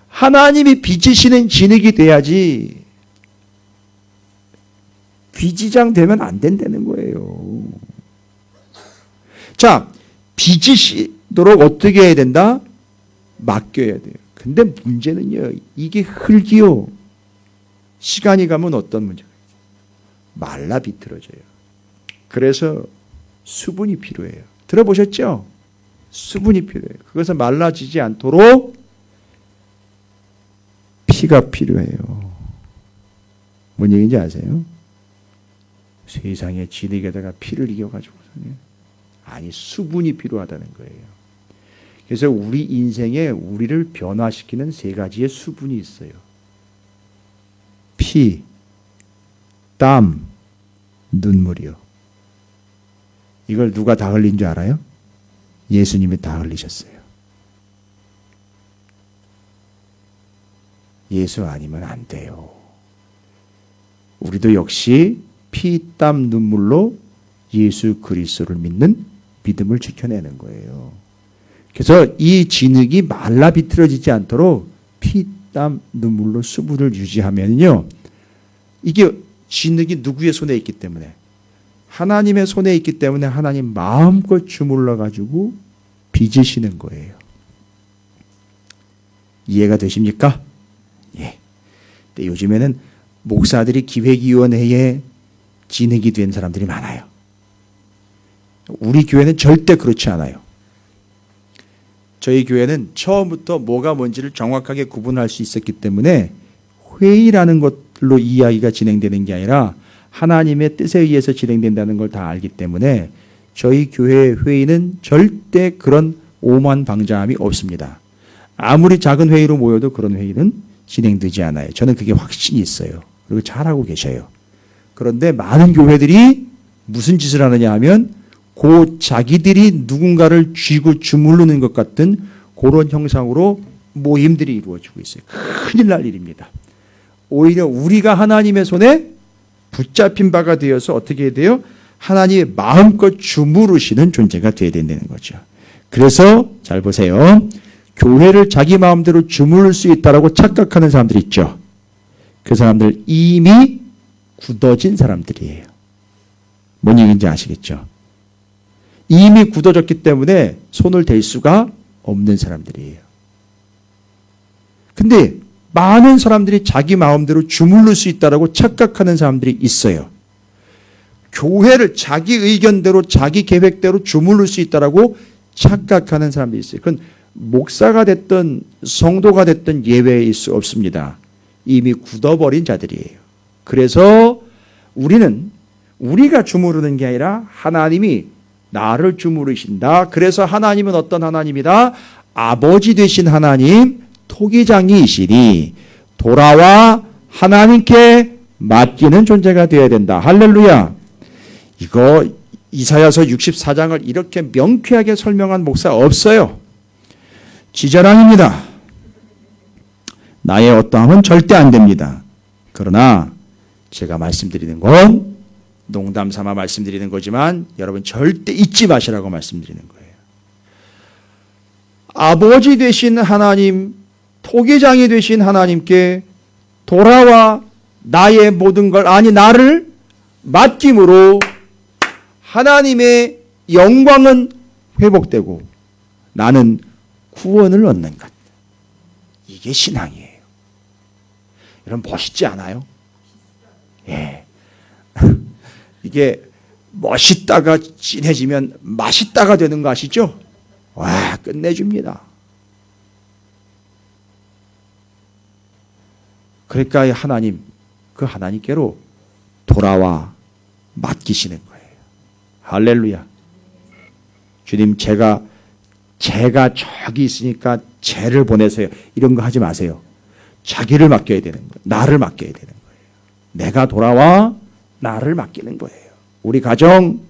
하나님이 빚으시는 진흙이 돼야지 빚이장 되면 안 된다는 거예요. 자, 빚으시도록 어떻게 해야 된다? 맡겨야 돼요. 근데 문제는요, 이게 흙이요. 시간이 가면 어떤 문제가 있어요? 말라 비틀어져요. 그래서 수분이 필요해요. 들어보셨죠? 수분이 필요해요. 그것을 말라지지 않도록 피가 필요해요. 뭔 얘기인지 아세요? 세상에 진흙에다가 피를 이겨가지고서는 아니 수분이 필요하다는 거예요. 그래서 우리 인생에 우리를 변화시키는 세 가지의 수분이 있어요. 피, 땀, 눈물이요. 이걸 누가 다 흘린 줄 알아요? 예수님이 다 흘리셨어요. 예수 아니면 안 돼요. 우리도 역시 피, 땀, 눈물로 예수 그리스도를 믿는 믿음을 지켜내는 거예요. 그래서 이 진흙이 말라 비틀어지지 않도록 피, 땀, 눈물로 수분을 유지하면요. 이게 진흙이 누구의 손에 있기 때문에 하나님의 손에 있기 때문에 하나님 마음껏 주물러 가지고 빚으시는 거예요. 이해가 되십니까? 예. 근데 요즘에는 목사들이 기획위원회에 진흙이 된 사람들이 많아요. 우리 교회는 절대 그렇지 않아요. 저희 교회는 처음부터 뭐가 뭔지를 정확하게 구분할 수 있었기 때문에 회의라는 것로 이야기가 진행되는 게 아니라 하나님의 뜻에 의해서 진행된다는 걸 다 알기 때문에 저희 교회 회의는 절대 그런 오만방자함이 없습니다. 아무리 작은 회의로 모여도 그런 회의는 진행되지 않아요. 저는 그게 확신이 있어요. 그리고 잘하고 계셔요. 그런데 많은 교회들이 무슨 짓을 하느냐 하면 자기들이 누군가를 쥐고 주무르는 것 같은 그런 형상으로 모임들이 이루어지고 있어요. 큰일 날 일입니다. 오히려 우리가 하나님의 손에 붙잡힌 바가 되어서 어떻게 해야 돼요? 하나님의 마음껏 주무르시는 존재가 되어야 된다는 거죠. 그래서 잘 보세요. 교회를 자기 마음대로 주무를 수 있다라고 착각하는 사람들이 있죠. 그 사람들 이미 굳어진 사람들이에요. 뭔 얘기인지 아시겠죠? 이미 굳어졌기 때문에 손을 댈 수가 없는 사람들이에요. 근데 많은 사람들이 자기 마음대로 주무를 수 있다라고 착각하는 사람들이 있어요. 교회를 자기 의견대로 자기 계획대로 주무를 수 있다라고 착각하는 사람들이 있어요. 그건 목사가 됐든 성도가 됐든 예외일 수 없습니다. 이미 굳어버린 자들이에요. 그래서 우리는 우리가 주무르는 게 아니라 하나님이 나를 주무르신다. 그래서 하나님은 어떤 하나님이다? 아버지 되신 하나님, 토기장이시니 돌아와 하나님께 맡기는 존재가 되어야 된다. 할렐루야. 이거 이사야서 64장을 이렇게 명쾌하게 설명한 목사 없어요. 지자랑입니다. 나의 어떠함은 절대 안 됩니다. 그러나 제가 말씀드리는 건 농담 삼아 말씀드리는 거지만 여러분 절대 잊지 마시라고 말씀드리는 거예요. 아버지 되신 하나님, 토기장이 되신 하나님께 돌아와 나의 모든 걸, 아니 나를 맡김으로 하나님의 영광은 회복되고 나는 구원을 얻는 것. 이게 신앙이에요. 여러분 멋있지 않아요? 예. 이게 멋있다가 진해지면 맛있다가 되는 거 아시죠? 와, 끝내줍니다. 그러니까 하나님, 그 하나님께로 돌아와 맡기시는 거예요. 할렐루야. 주님, 제가 저기 있으니까 쟤를 보내세요. 이런 거 하지 마세요. 자기를 맡겨야 되는 거예요. 나를 맡겨야 되는 거예요. 내가 돌아와 나를 맡기는 거예요. 우리 가정,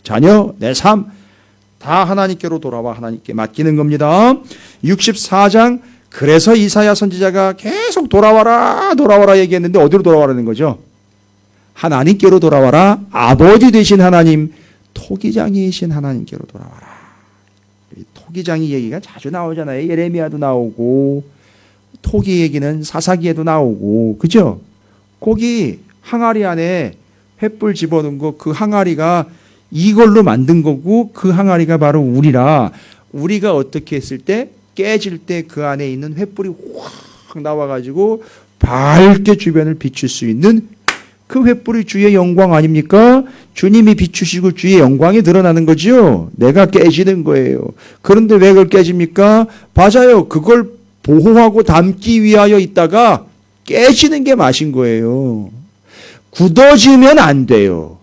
자녀, 내 삶 다 하나님께로 돌아와 하나님께 맡기는 겁니다. 64장, 그래서 이사야 선지자가 계속 돌아와라 돌아와라 얘기했는데 어디로 돌아와라는 거죠? 하나님께로 돌아와라. 아버지 되신 하나님, 토기장이신 하나님께로 돌아와라. 토기장이 얘기가 자주 나오잖아요. 예레미야도 나오고 토기 얘기는 사사기에도 나오고, 그죠? 거기 항아리 안에 횃불 집어넣은 거, 그 항아리가 이걸로 만든 거고 그 항아리가 바로 우리라. 우리가 어떻게 했을 때 깨질 때 그 안에 있는 횃불이 확 나와가지고 밝게 주변을 비출 수 있는 그 횃불이 주의 영광 아닙니까? 주님이 비추시고 주의 영광이 드러나는 거죠. 내가 깨지는 거예요. 그런데 왜 그걸 깨집니까? 맞아요. 그걸 보호하고 담기 위하여 있다가 깨지는 게 맛인 거예요. 굳어지면 안 돼요.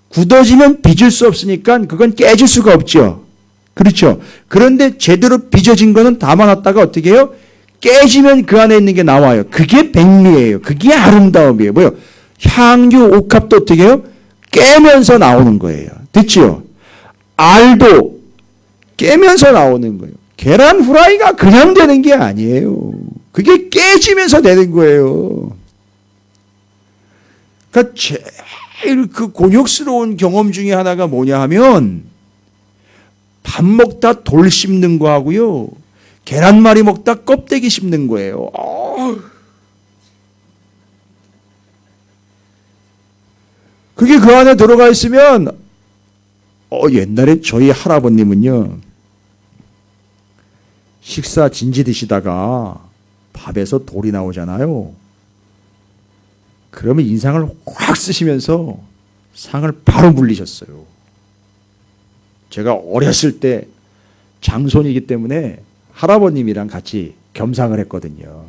굳어지면 빚을 수 없으니까 그건 깨질 수가 없죠. 그렇죠. 그런데 제대로 빚어진 거는 담아놨다가 어떻게 해요? 깨지면 그 안에 있는 게 나와요. 그게 백미예요. 그게 아름다움이에요. 뭐요? 향유, 옥합도 어떻게 해요? 깨면서 나오는 거예요. 됐지요? 알도 깨면서 나오는 거예요. 계란 후라이가 그냥 되는 게 아니에요. 그게 깨지면서 되는 거예요. 그러니까 제일 그 곤욕스러운 경험 중에 하나가 뭐냐 하면 밥 먹다 돌 씹는 거 하고요. 계란말이 먹다 껍데기 씹는 거예요. 그게 그 안에 들어가 있으면 옛날에 저희 할아버님은요. 식사 진지 드시다가 밥에서 돌이 나오잖아요. 그러면 인상을 확 쓰시면서 상을 바로 물리셨어요. 제가 어렸을 때 장손이기 때문에 할아버님이랑 같이 겸상을 했거든요.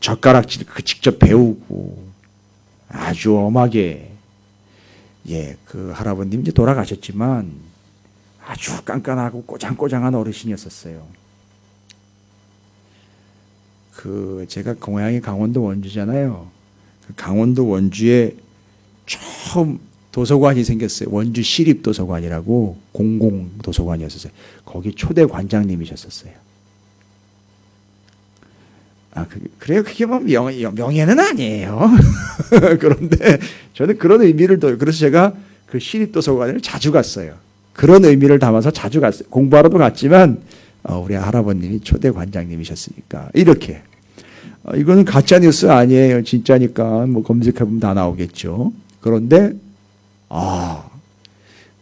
젓가락질 직접 배우고 아주 엄하게, 그 할아버님 이제 돌아가셨지만 아주 깐깐하고 꼬장꼬장한 어르신이었었어요. 제가 고향이 강원도 원주잖아요. 강원도 원주에 처음 도서관이 생겼어요. 원주 시립도서관이라고 공공도서관이었어요. 거기 초대 관장님이셨었어요. 그래요. 그게 뭐 명예는 아니에요. 그런데 저는 그런 의미를 둬요. 그래서 제가 그 시립도서관을 자주 갔어요. 그런 의미를 담아서 자주 갔어요. 공부하러도 갔지만 우리 할아버님이 초대 관장님이셨으니까 이렇게. 이거는 가짜 뉴스 아니에요. 진짜니까 뭐 검색해보면 다 나오겠죠. 그런데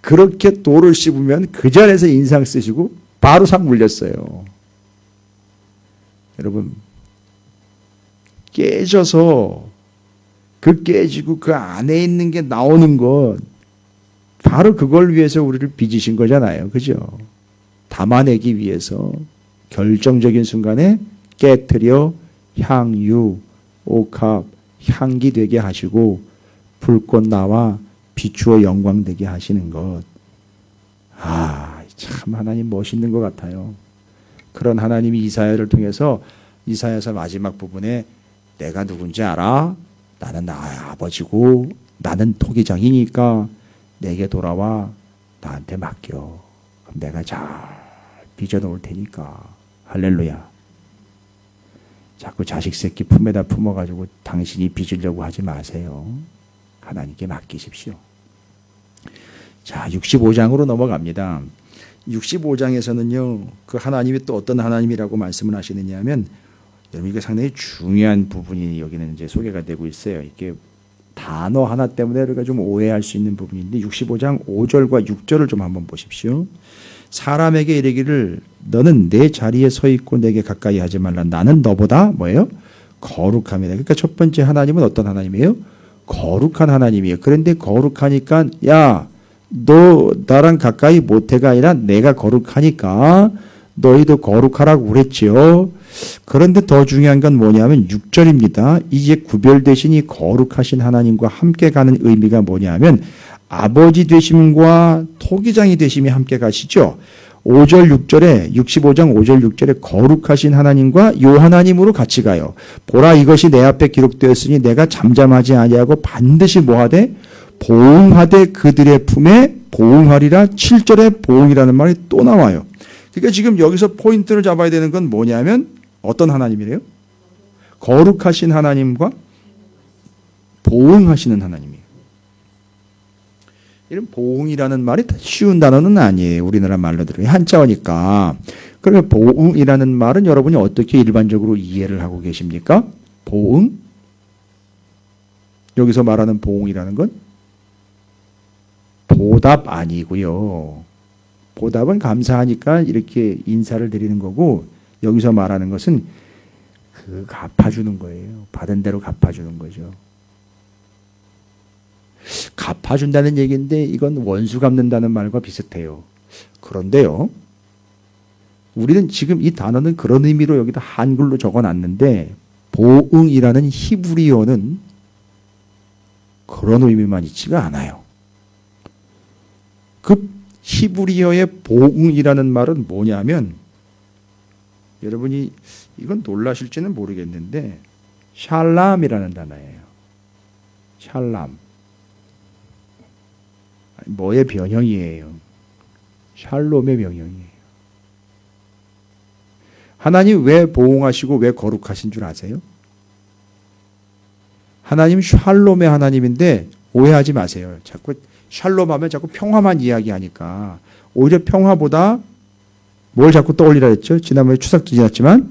그렇게 돌을 씹으면 그 자리에서 인상 쓰시고 바로 상 물렸어요. 여러분, 깨져서 그 깨지고 그 안에 있는 게 나오는 것, 바로 그걸 위해서 우리를 빚으신 거잖아요. 그죠? 담아내기 위해서 결정적인 순간에 깨트려 향유, 옥합, 향기 되게 하시고 불꽃 나와 비추어 영광되게 하시는 것. 아, 참 하나님 멋있는 것 같아요. 그런 하나님이 이사야를 통해서 이사야서 마지막 부분에 내가 누군지 알아? 나는 나의 아버지고 나는 토기장이니까 내게 돌아와 나한테 맡겨. 그럼 내가 잘 빚어놓을 테니까. 할렐루야. 자꾸 자식 새끼 품에다 품어가지고 당신이 빚으려고 하지 마세요. 하나님께 맡기십시오. 자, 65장으로 넘어갑니다. 65장에서는요, 그 하나님이 또 어떤 하나님이라고 말씀을 하시느냐 하면, 여러분, 이게 상당히 중요한 부분이 여기는 이제 소개가 되고 있어요. 이게 단어 하나 때문에 우리가 좀 오해할 수 있는 부분인데, 65장 5절과 6절을 좀 한번 보십시오. 사람에게 이르기를 너는 내 자리에 서 있고 내게 가까이 하지 말라. 나는 너보다 뭐예요? 거룩함이다. 그러니까 첫 번째 하나님은 어떤 하나님이에요? 거룩한 하나님이에요. 그런데 거룩하니까 야, 너 나랑 가까이 못해가 아니라 내가 거룩하니까 너희도 거룩하라고 그랬지요. 그런데 더 중요한 건 뭐냐면 6절입니다. 이제 구별되신 이 거룩하신 하나님과 함께 가는 의미가 뭐냐면 아버지 되심과 토기장이 되심이 함께 가시죠. 5절 6절에 65장 5절 6절에 거룩하신 하나님과 요 하나님으로 같이 가요. 보라 이것이 내 앞에 기록되었으니 내가 잠잠하지 아니하고 반드시 뭐하되 보응하되 그들의 품에 보응하리라. 7절에 보응이라는 말이 또 나와요. 그러니까 지금 여기서 포인트를 잡아야 되는 건 뭐냐면 어떤 하나님이래요? 거룩하신 하나님과 보응하시는 하나님이에요. 이런 보응이라는 말이 쉬운 단어는 아니에요. 우리나라 말로 들으면 한자어니까. 그러면 보응이라는 말은 여러분이 어떻게 일반적으로 이해를 하고 계십니까? 보응? 여기서 말하는 보응이라는 건 보답 아니고요. 보답은 감사하니까 이렇게 인사를 드리는 거고, 여기서 말하는 것은 그 갚아주는 거예요. 받은 대로 갚아주는 거죠. 갚아준다는 얘기인데 이건 원수 갚는다는 말과 비슷해요. 그런데요, 우리는 지금 이 단어는 그런 의미로 여기다 한글로 적어놨는데 보응이라는 히브리어는 그런 의미만 있지가 않아요. 그 히브리어의 보응이라는 말은 뭐냐면, 여러분이 이건 놀라실지는 모르겠는데 샬람이라는 단어예요. 샬람. 뭐의 변형이에요? 샬롬의 변형이에요. 하나님 왜 보응하시고 왜 거룩하신 줄 아세요? 하나님 샬롬의 하나님인데 오해하지 마세요. 자꾸 샬롬 하면 자꾸 평화만 이야기하니까 오히려 평화보다 뭘 자꾸 떠올리라 했죠? 지난번에 추석도 지났지만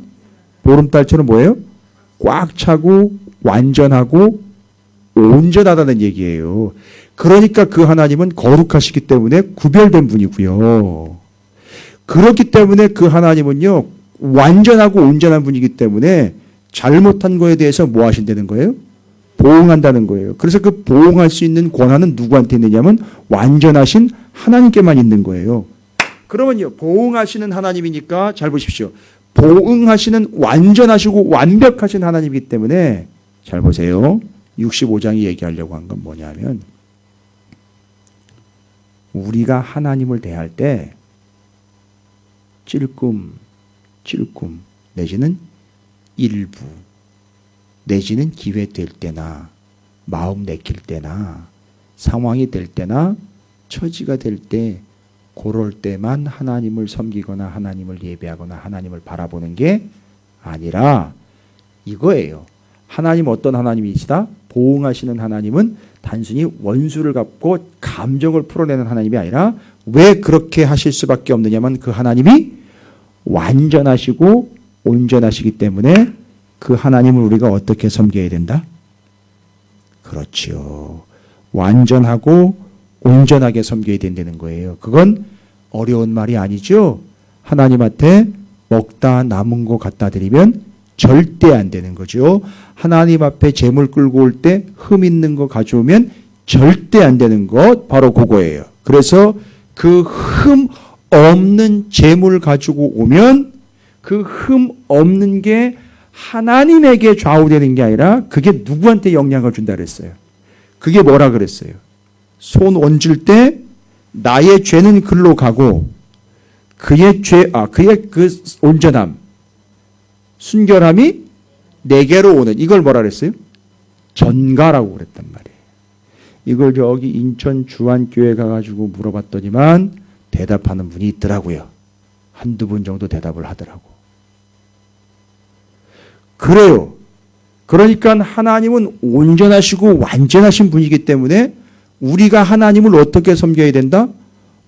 보름달처럼 뭐예요? 꽉 차고 완전하고 온전하다는 얘기예요. 그러니까 그 하나님은 거룩하시기 때문에 구별된 분이고요. 그렇기 때문에 그 하나님은요, 완전하고 온전한 분이기 때문에 잘못한 거에 대해서 뭐 하신다는 거예요? 보응한다는 거예요. 그래서 그 보응할 수 있는 권한은 누구한테 있느냐면 완전하신 하나님께만 있는 거예요. 그러면요, 보응하시는 하나님이니까 잘 보십시오. 보응하시는 완전하시고 완벽하신 하나님이기 때문에 잘 보세요. 65장이 얘기하려고 한 건 뭐냐면, 우리가 하나님을 대할 때 찔끔 내지는 일부 내지는 기회 될 때나 마음 내킬 때나 상황이 될 때나 처지가 될 때 그럴 때만 하나님을 섬기거나 하나님을 예배하거나 하나님을 바라보는 게 아니라 이거예요. 하나님 어떤 하나님이시다? 보응하시는 하나님은 단순히 원수를 갚고 감정을 풀어내는 하나님이 아니라 왜 그렇게 하실 수밖에 없느냐면 그 하나님이 완전하시고 온전하시기 때문에 그 하나님을 우리가 어떻게 섬겨야 된다? 그렇죠. 완전하고 온전하게 섬겨야 된다는 거예요. 그건 어려운 말이 아니죠. 하나님한테 먹다 남은 거 갖다 드리면 절대 안 되는 거죠. 하나님 앞에 재물 끌고 올 때 흠 있는 거 가져오면 절대 안 되는 것 바로 그거예요. 그래서 그 흠 없는 재물 가지고 오면 그 흠 없는 게 하나님에게 좌우되는 게 아니라 그게 누구한테 영향을 준다 그랬어요. 그게 뭐라 그랬어요? 손 얹을 때 나의 죄는 글로 가고 그의 그 온전함, 순결함이 내게로 오는 이걸 뭐라 그랬어요? 전가라고 그랬단 말이에요. 이걸 저기 인천 주안교회 가가지고 물어봤더니만 대답하는 분이 있더라고요. 한두 분 정도 대답을 하더라고. 그래요. 그러니까 하나님은 온전하시고 완전하신 분이기 때문에 우리가 하나님을 어떻게 섬겨야 된다?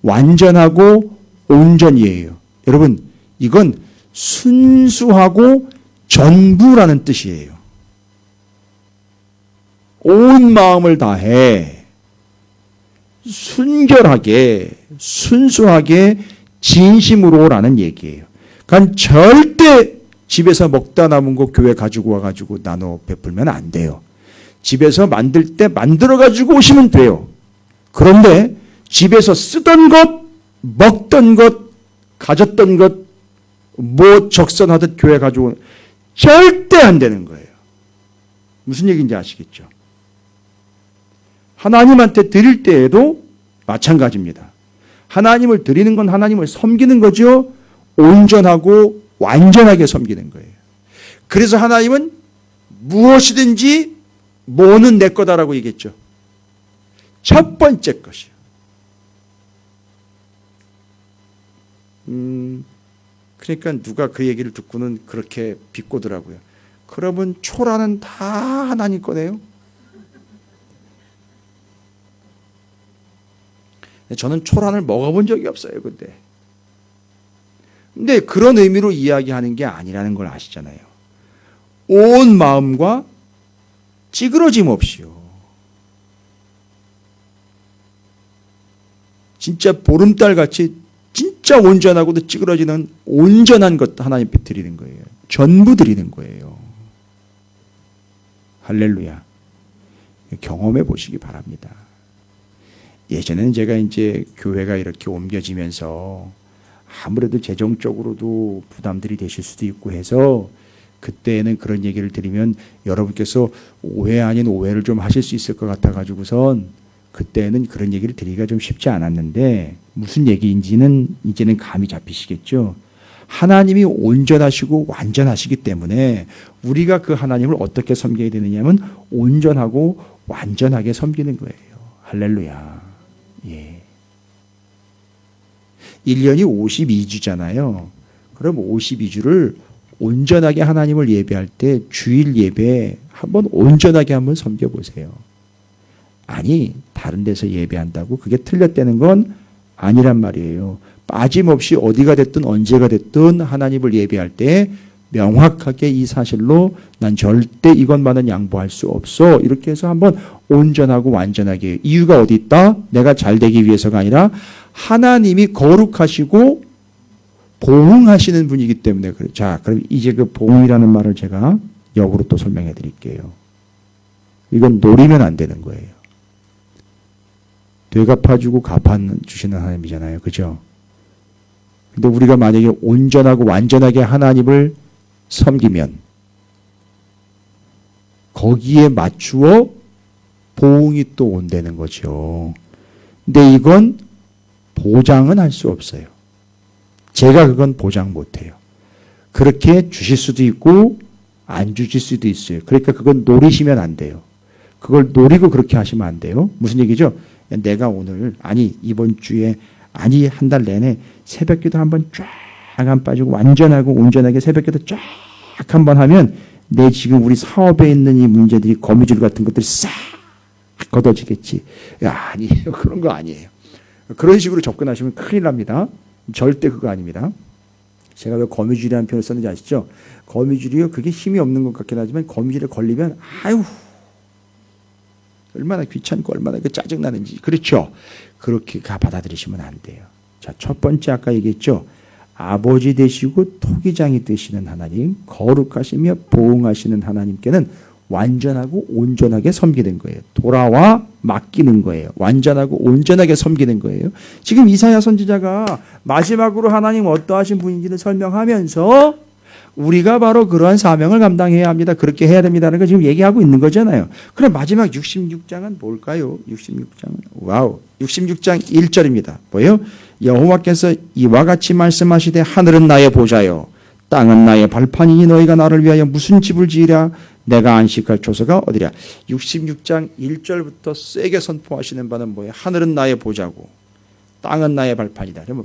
완전하고 온전이에요. 여러분, 이건 순수하고 전부라는 뜻이에요. 온 마음을 다해 순결하게 순수하게 진심으로라는 얘기예요. 그러니까 절대 집에서 먹다 남은 거 교회 가지고 와가지고 나눠 베풀면 안 돼요. 집에서 만들 때 만들어 가지고 오시면 돼요. 그런데 집에서 쓰던 것, 먹던 것, 가졌던 것, 뭐 적선하듯 교회 가지고 절대 안 되는 거예요. 무슨 얘기인지 아시겠죠? 하나님한테 드릴 때에도 마찬가지입니다. 하나님을 드리는 건 하나님을 섬기는 거죠. 온전하고 완전하게 섬기는 거예요. 그래서 하나님은 무엇이든지 뭐는 내 거다라고 얘기했죠. 첫 번째 것이요. 그러니까 누가 그 얘기를 듣고는 그렇게 비꼬더라고요. 그러면 초라는 다 하나님 거네요. 저는 초란을 먹어본 적이 없어요. 근데 그런 의미로 이야기하는 게 아니라는 걸 아시잖아요. 온 마음과 찌그러짐 없이요. 진짜 보름달 같이 진짜 온전하고도 찌그러지는 온전한 것 하나님께 드리는 거예요. 전부 드리는 거예요. 할렐루야. 경험해 보시기 바랍니다. 예전에는 제가 이제 교회가 이렇게 옮겨지면서 아무래도 재정적으로도 부담들이 되실 수도 있고 해서 그때는 그런 얘기를 드리면 여러분께서 오해 아닌 오해를 좀 하실 수 있을 것 같아가지고선 그때는 그런 얘기를 드리기가 좀 쉽지 않았는데 무슨 얘기인지는 이제는 감이 잡히시겠죠. 하나님이 온전하시고 완전하시기 때문에 우리가 그 하나님을 어떻게 섬겨야 되느냐면 온전하고 완전하게 섬기는 거예요. 할렐루야. 예. 1년이 52주잖아요. 그럼 52주를 온전하게 하나님을 예배할 때 주일 예배 한번 온전하게 한번 섬겨보세요. 아니 다른 데서 예배한다고 그게 틀렸다는 건 아니란 말이에요. 빠짐없이 어디가 됐든 언제가 됐든 하나님을 예배할 때 명확하게 이 사실로 난 절대 이것만은 양보할 수 없어. 이렇게 해서 한번 온전하고 완전하게. 이유가 어디 있다? 내가 잘 되기 위해서가 아니라 하나님이 거룩하시고 보응하시는 분이기 때문에 그래. 자, 그럼 이제 그 보응이라는 말을 제가 역으로 또 설명해 드릴게요. 이건 노리면 안 되는 거예요. 되갚아주고 갚아주시는 하나님이잖아요. 그죠? 근데 우리가 만약에 온전하고 완전하게 하나님을 섬기면 거기에 맞추어 보응이 또 온다는 거죠. 근데 이건 보장은 할 수 없어요. 제가 그건 보장 못해요. 그렇게 주실 수도 있고 안 주실 수도 있어요. 그러니까 그건 노리시면 안 돼요. 그걸 노리고 그렇게 하시면 안 돼요. 무슨 얘기죠? 내가 오늘 아니 이번 주에 아니 한 달 내내 새벽기도 한번 쫙 안 빠지고 완전하고 온전하게 새벽기도 쫙 한번 하면 내 지금 우리 사업에 있는 이 문제들이 거미줄 같은 것들이 싹 걷어지겠지. 아니에요. 그런 거 아니에요. 그런 식으로 접근하시면 큰일 납니다. 절대 그거 아닙니다. 제가 왜 거미줄이라는 표현을 썼는지 아시죠? 거미줄이요. 그게 힘이 없는 것 같긴 하지만 거미줄에 걸리면 아유 얼마나 귀찮고 얼마나 짜증나는지. 그렇죠? 그렇게 받아들이시면 안 돼요. 자, 첫 번째 아까 얘기했죠. 아버지 되시고 토기장이 되시는 하나님, 거룩하시며 보응하시는 하나님께는 완전하고 온전하게 섬기는 거예요. 돌아와 맡기는 거예요. 완전하고 온전하게 섬기는 거예요. 지금 이사야 선지자가 마지막으로 하나님 어떠하신 분인지를 설명하면서 우리가 바로 그러한 사명을 감당해야 합니다. 그렇게 해야 됩니다라는 걸 지금 얘기하고 있는 거잖아요. 그럼 마지막 66장은 뭘까요? 66장은 와우. 66장 1절입니다. 뭐예요? 여호와께서 이와 같이 말씀하시되 하늘은 나의 보좌요 땅은 나의 발판이니 너희가 나를 위하여 무슨 집을 지으랴 내가 안식할 초소가 어디랴. 66장 1절부터 세게 선포하시는 바는 뭐예요? 하늘은 나의 보좌고 땅은 나의 발판이다. 그러면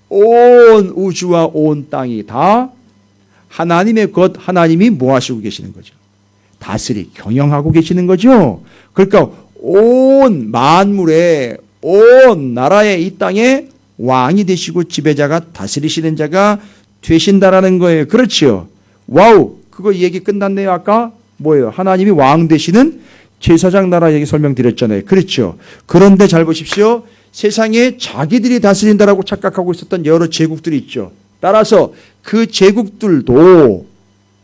온 우주와 온 땅이 다 하나님의 것, 하나님이 뭐 하시고 계시는 거죠? 다스리, 경영하고 계시는 거죠. 그러니까 온 만물의, 온 나라의 이 땅에 왕이 되시고 지배자가 다스리시는 자가 되신다라는 거예요. 그렇죠. 와우. 그거 얘기 끝났네요. 아까 뭐예요? 하나님이 왕 되시는 제사장 나라 얘기 설명드렸잖아요. 그렇죠. 그런데 잘 보십시오. 세상에 자기들이 다스린다라고 착각하고 있었던 여러 제국들이 있죠. 따라서 그 제국들도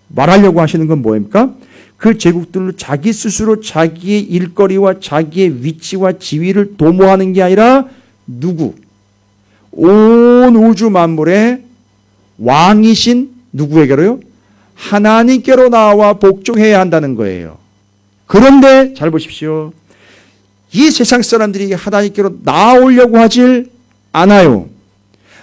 말하려고 하시는 건 뭐입니까? 그 제국들로 자기 스스로 자기의 일거리와 자기의 위치와 지위를 도모하는 게 아니라 누구? 온 우주 만물의 왕이신 누구에게로요? 하나님께로 나와 복종해야 한다는 거예요. 그런데 잘 보십시오. 이 세상 사람들이 하나님께로 나오려고 하질 않아요.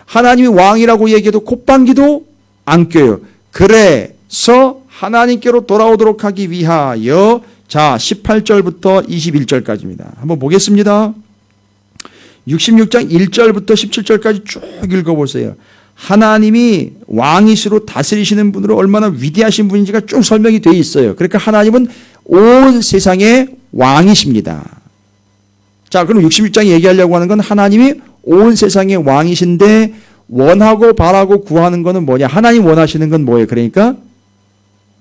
하나님이 왕이라고 얘기해도 콧방귀도 안 껴요. 그래서 하나님께로 돌아오도록 하기 위하여 자 18절부터 21절까지입니다. 한번 보겠습니다. 66장 1절부터 17절까지 쭉 읽어보세요. 하나님이 왕이시로 다스리시는 분으로 얼마나 위대하신 분인지가 쭉 설명이 되어 있어요. 그러니까 하나님은 온 세상의 왕이십니다. 자, 그럼 66장에 얘기하려고 하는 건 하나님이 온 세상의 왕이신데 원하고 바라고 구하는 거는 뭐냐? 하나님 원하시는 건 뭐예요? 그러니까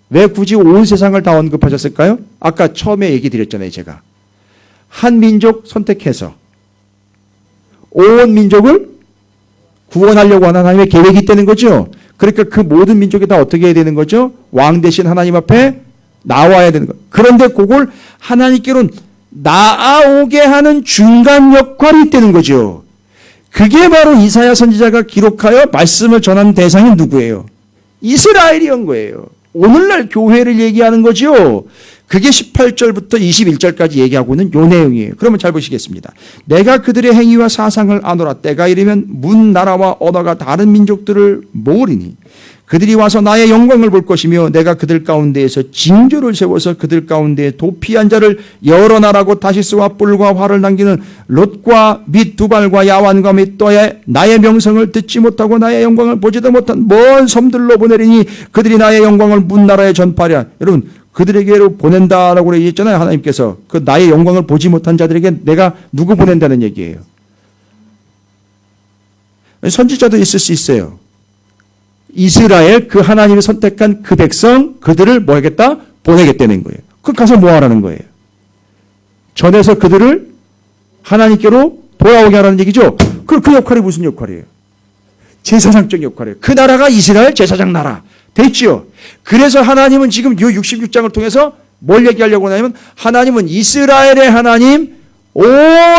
왜 굳이 온 세상을 다 언급하셨을까요? 아까 처음에 얘기 드렸잖아요. 제가 한 민족 선택해서 온 민족을 구원하려고 하는 하나님의 계획이 있다는 거죠. 그러니까 그 모든 민족이 다 어떻게 해야 되는 거죠? 왕 대신 하나님 앞에 나와야 되는 거예요. 그런데 그걸 하나님께로 나아오게 하는 중간 역할이 있다는 거죠. 그게 바로 이사야 선지자가 기록하여 말씀을 전하는 대상이 누구예요? 이스라엘이온 거예요. 오늘날 교회를 얘기하는 거죠. 그게 18절부터 21절까지 얘기하고 있는 요 내용이에요. 그러면 잘 보시겠습니다. 내가 그들의 행위와 사상을 아노라. 때가 이르면 문 나라와 언어가 다른 민족들을 모으리니 그들이 와서 나의 영광을 볼 것이며 내가 그들 가운데에서 징조를 세워서 그들 가운데에 도피한 자를 여러 나라고 다시스와 뿔과 활을 남기는 롯과 및 두발과 야완과 및 또의 나의 명성을 듣지 못하고 나의 영광을 보지도 못한 먼 섬들로 보내리니 그들이 나의 영광을 문 나라에 전파하랴. 여러분 그들에게로 보낸다라고 얘기했잖아요. 하나님께서 그 나의 영광을 보지 못한 자들에게 내가 누구 보낸다는 얘기예요. 선지자도 있을 수 있어요. 이스라엘 그 하나님이 선택한 그 백성 그들을 뭐 하겠다? 보내겠다는 거예요. 그럼 가서 뭐 하라는 거예요? 전해서 그들을 하나님께로 돌아오게 하라는 얘기죠. 그럼 그 역할이 무슨 역할이에요? 제사장적 역할이에요. 그 나라가 이스라엘 제사장 나라. 됐죠? 그래서 하나님은 지금 이 66장을 통해서 뭘 얘기하려고 하냐면 하나님은 이스라엘의 하나님, 온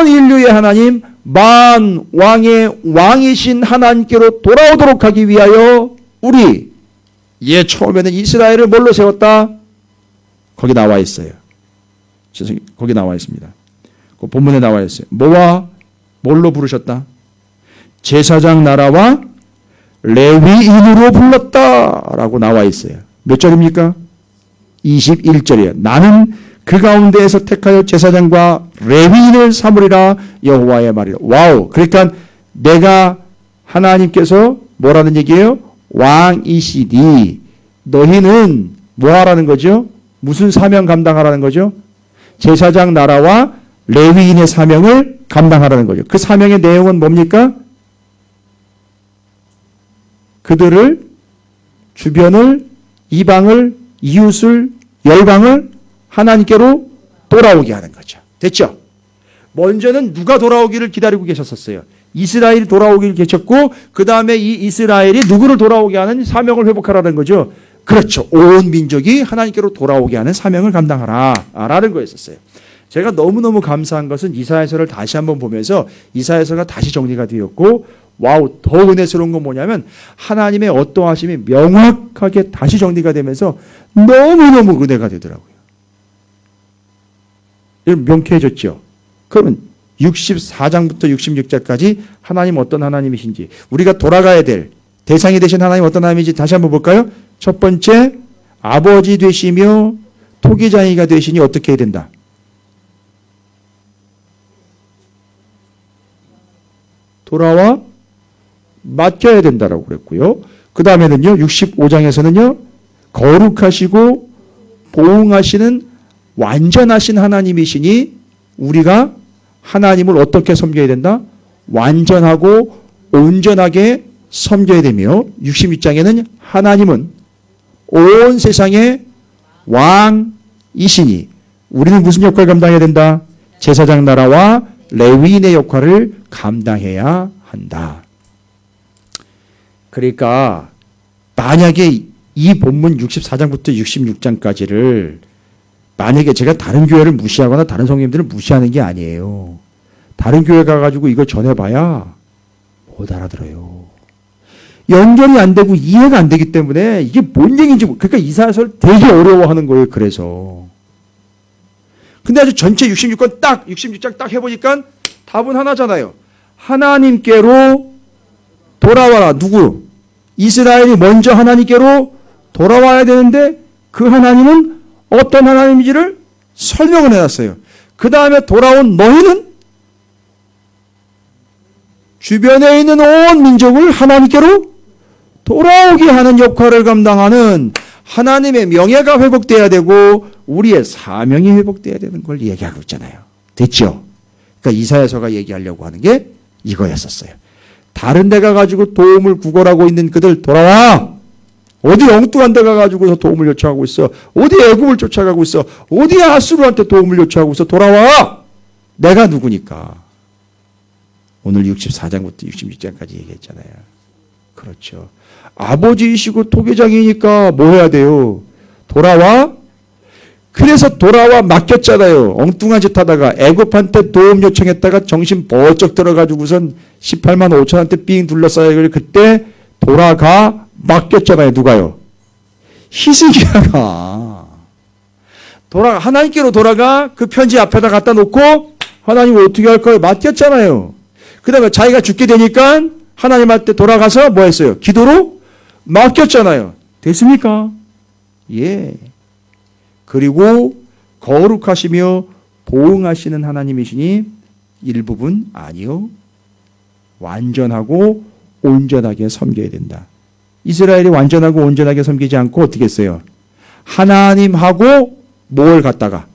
인류의 하나님, 만 왕의 왕이신 하나님께로 돌아오도록 하기 위하여 우리 처음에는 이스라엘을 뭘로 세웠다? 거기 나와 있어요. 거기 나와 있습니다. 그 본문에 나와 있어요. 뭐와 뭘로 부르셨다? 제사장 나라와 레위인으로 불렀다라고 나와 있어요. 몇 절입니까? 21절이에요. 나는 그 가운데에서 택하여 제사장과 레위인을 삼으리라 여호와의 말이라. 와우. 그러니까 내가 하나님께서 뭐라는 얘기예요? 왕이시니 너희는 뭐 하라는 거죠? 무슨 사명 감당하라는 거죠? 제사장 나라와 레위인의 사명을 감당하라는 거죠. 그 사명의 내용은 뭡니까? 그들을 주변을 이방을 이웃을 열방을 하나님께로 돌아오게 하는 거죠. 됐죠? 먼저는 누가 돌아오기를 기다리고 계셨었어요? 이스라엘이 돌아오길 계셨고 그 다음에 이 이스라엘이 누구를 돌아오게 하는 사명을 회복하라는 거죠. 그렇죠. 온 민족이 하나님께로 돌아오게 하는 사명을 감당하라 라는 거였었어요. 제가 너무너무 감사한 것은 이사야서를 다시 한번 보면서 이사야서가 다시 정리가 되었고 와우 더 은혜스러운 건 뭐냐면 하나님의 어떠하심이 명확하게 다시 정리가 되면서 너무너무 은혜가 되더라고요. 명쾌해졌죠. 그러면 64장부터 66장까지 하나님 어떤 하나님이신지 우리가 돌아가야 될 대상이 되신 하나님 어떤 하나님인지 다시 한번 볼까요? 첫 번째 아버지 되시며 토기장이가 되시니 어떻게 해야 된다? 돌아와 맡겨야 된다라고 그랬고요. 그 다음에는요. 65장에서는요. 거룩하시고 보응하시는 완전하신 하나님이시니 우리가 하나님을 어떻게 섬겨야 된다? 완전하고 온전하게 섬겨야 되며 66장에는 하나님은 온 세상의 왕이시니 우리는 무슨 역할을 감당해야 된다? 제사장 나라와 레위인의 역할을 감당해야 한다. 그러니까 만약에 이 본문 64장부터 66장까지를 만약에 제가 다른 교회를 무시하거나 다른 성령님들을 무시하는 게 아니에요. 다른 교회 가가지고 이거 전해봐야 못 알아들어요. 연결이 안 되고 이해가 안 되기 때문에 이게 뭔 얘기인지 그러니까 이사야서를 되게 어려워하는 거예요. 그래서 근데 아주 전체 66권 딱 66장 딱 해보니까 답은 하나잖아요. 하나님께로 돌아와라. 누구? 이스라엘이 먼저 하나님께로 돌아와야 되는데 그 하나님은 어떤 하나님인지를 설명을 해놨어요. 그 다음에 돌아온 너희는 주변에 있는 온 민족을 하나님께로 돌아오게 하는 역할을 감당하는 하나님의 명예가 회복돼야 되고 우리의 사명이 회복돼야 되는 걸 얘기하고 있잖아요. 됐죠? 그러니까 이사야서가 얘기하려고 하는 게 이거였었어요. 다른 데 가가지고 도움을 구걸하고 있는 그들 돌아와! 어디 엉뚱한 데 가가지고서 도움을 요청하고 있어. 어디 애굽을 쫓아가고 있어. 어디 아수르한테 도움을 요청하고 있어. 돌아와! 내가 누구니까. 오늘 64장부터 66장까지 얘기했잖아요. 그렇죠. 아버지이시고 토기장이니까 뭐 해야 돼요? 돌아와? 그래서 돌아와 맡겼잖아요. 엉뚱한 짓 하다가 애굽한테 도움 요청했다가 정신 번쩍 들어가지고선 18만 5천한테 삥 둘러싸여 그때 돌아가 맡겼잖아요. 누가요? 히스기야가 하나님께로 돌아가 그 편지 앞에다 갖다 놓고 하나님 어떻게 할 거예요? 맡겼잖아요. 그 다음에 자기가 죽게 되니까 하나님한테 돌아가서 뭐 했어요? 기도로 맡겼잖아요. 됐습니까? 예. 그리고 거룩하시며 보응하시는 하나님이시니 일부분 아니요. 완전하고 온전하게 섬겨야 된다. 이스라엘이 완전하고 온전하게 섬기지 않고 어떻게 했어요? 하나님하고 뭘 갖다가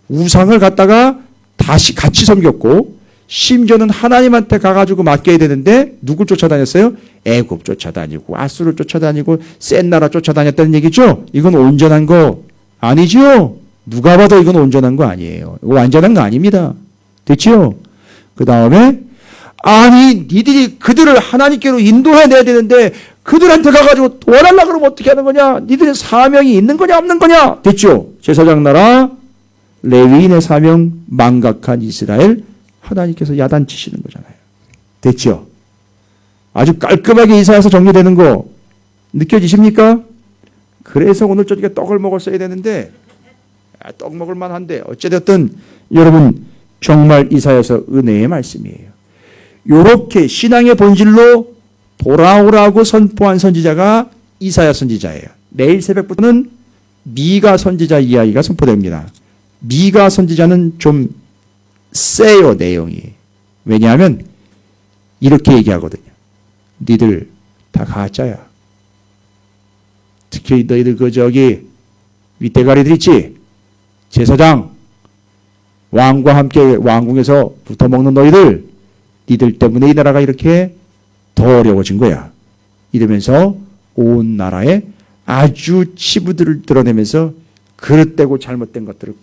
우상을 갖다가 다시 같이 섬겼고 심지어는 하나님한테 가가지고 맡겨야 되는데 누굴 쫓아다녔어요? 애굽 쫓아다니고 아수를 쫓아다니고 센 나라 쫓아다녔다는 얘기죠? 이건 온전한 거 아니죠? 누가 봐도 이건 온전한 거 아니에요. 이거 완전한 거 아닙니다. 됐죠? 그 다음에 아니 니들이 그들을 하나님께로 인도해내야 되는데 그들한테 가가지고 원하려고 그러면 어떻게 하는 거냐? 니들의 사명이 있는 거냐 없는 거냐? 됐죠? 제사장 나라 레위인의 사명 망각한 이스라엘 하나님께서 야단치시는 거잖아요. 됐죠? 아주 깔끔하게 이사야서 정리되는 거 느껴지십니까? 그래서 오늘 저녁에 떡을 먹었어야 되는데 떡 먹을 만한데 어찌됐든 여러분 정말 이사야서 은혜의 말씀이에요. 이렇게 신앙의 본질로 돌아오라고 선포한 선지자가 이사야 선지자예요. 내일 새벽부터는 미가 선지자 이야기가 선포됩니다. 미가 선지자는 좀 세요 내용이. 왜냐하면 이렇게 얘기하거든요. 니들 다 가짜야. 특히 너희들 윗대가리들 있지? 제사장 왕과 함께 왕궁에서 붙어먹는 너희들 니들 때문에 이 나라가 이렇게 더 어려워진 거야. 이러면서 온 나라에 아주 치부들을 드러내면서 그릇되고 잘못된 것들을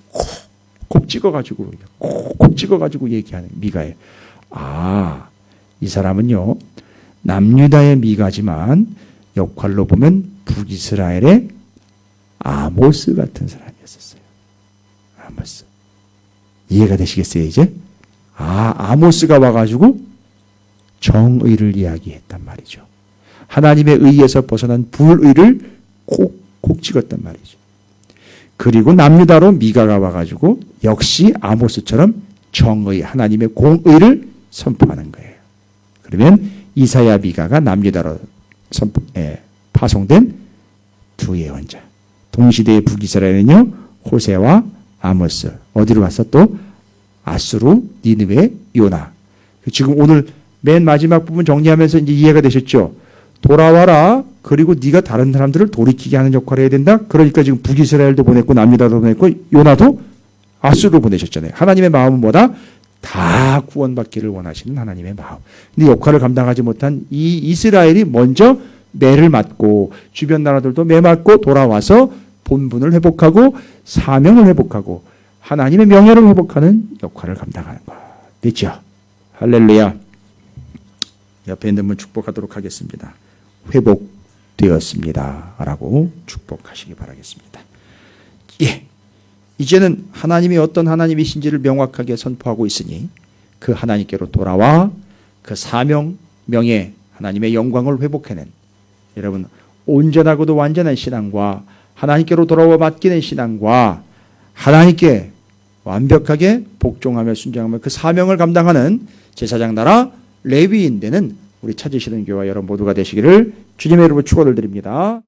콕 찍어가지고 얘기하는 미가예요. 아, 이 사람은요, 남유다의 미가지만 역할로 보면 북이스라엘의 아모스 같은 사람이었어요. 아모스. 이해가 되시겠어요, 이제? 아모스가 와가지고 정의를 이야기했단 말이죠. 하나님의 의에서 벗어난 불의를 콕 찍었단 말이죠. 그리고 남유다로 미가가 와가지고 역시 아모스처럼 정의, 하나님의 공의를 선포하는 거예요. 그러면 이사야, 미가가 남유다로 파송된 두 예언자. 동시대의 북이스라엘은요, 호세와 아모스. 어디로 갔어? 또 아수르, 니느웨, 요나. 지금 오늘 맨 마지막 부분 정리하면서 이제 이해가 되셨죠? 돌아와라. 그리고 네가 다른 사람들을 돌이키게 하는 역할을 해야 된다. 그러니까 지금 북이스라엘도 보냈고 남유다도 보냈고 요나도 아수르로 보내셨잖아요. 하나님의 마음은 뭐다? 다 구원받기를 원하시는 하나님의 마음. 근데 역할을 감당하지 못한 이 이스라엘이 먼저 매를 맞고 주변 나라들도 매 맞고 돌아와서 본분을 회복하고 사명을 회복하고 하나님의 명예를 회복하는 역할을 감당하는 것. 됐죠? 할렐루야. 옆에 있는 분 축복하도록 하겠습니다. 회복되었습니다. 라고 축복하시기 바라겠습니다. 예. 이제는 하나님이 어떤 하나님이신지를 명확하게 선포하고 있으니 그 하나님께로 돌아와 그 사명, 명예, 하나님의 영광을 회복해낸 여러분 온전하고도 완전한 신앙과 하나님께로 돌아와 맡기는 신앙과 하나님께 완벽하게 복종하며 순종하며 그 사명을 감당하는 제사장 나라 레위인 되는 우리 찾으시는 교회 여러분 모두가 되시기를 주님의 이름으로 축원을 드립니다.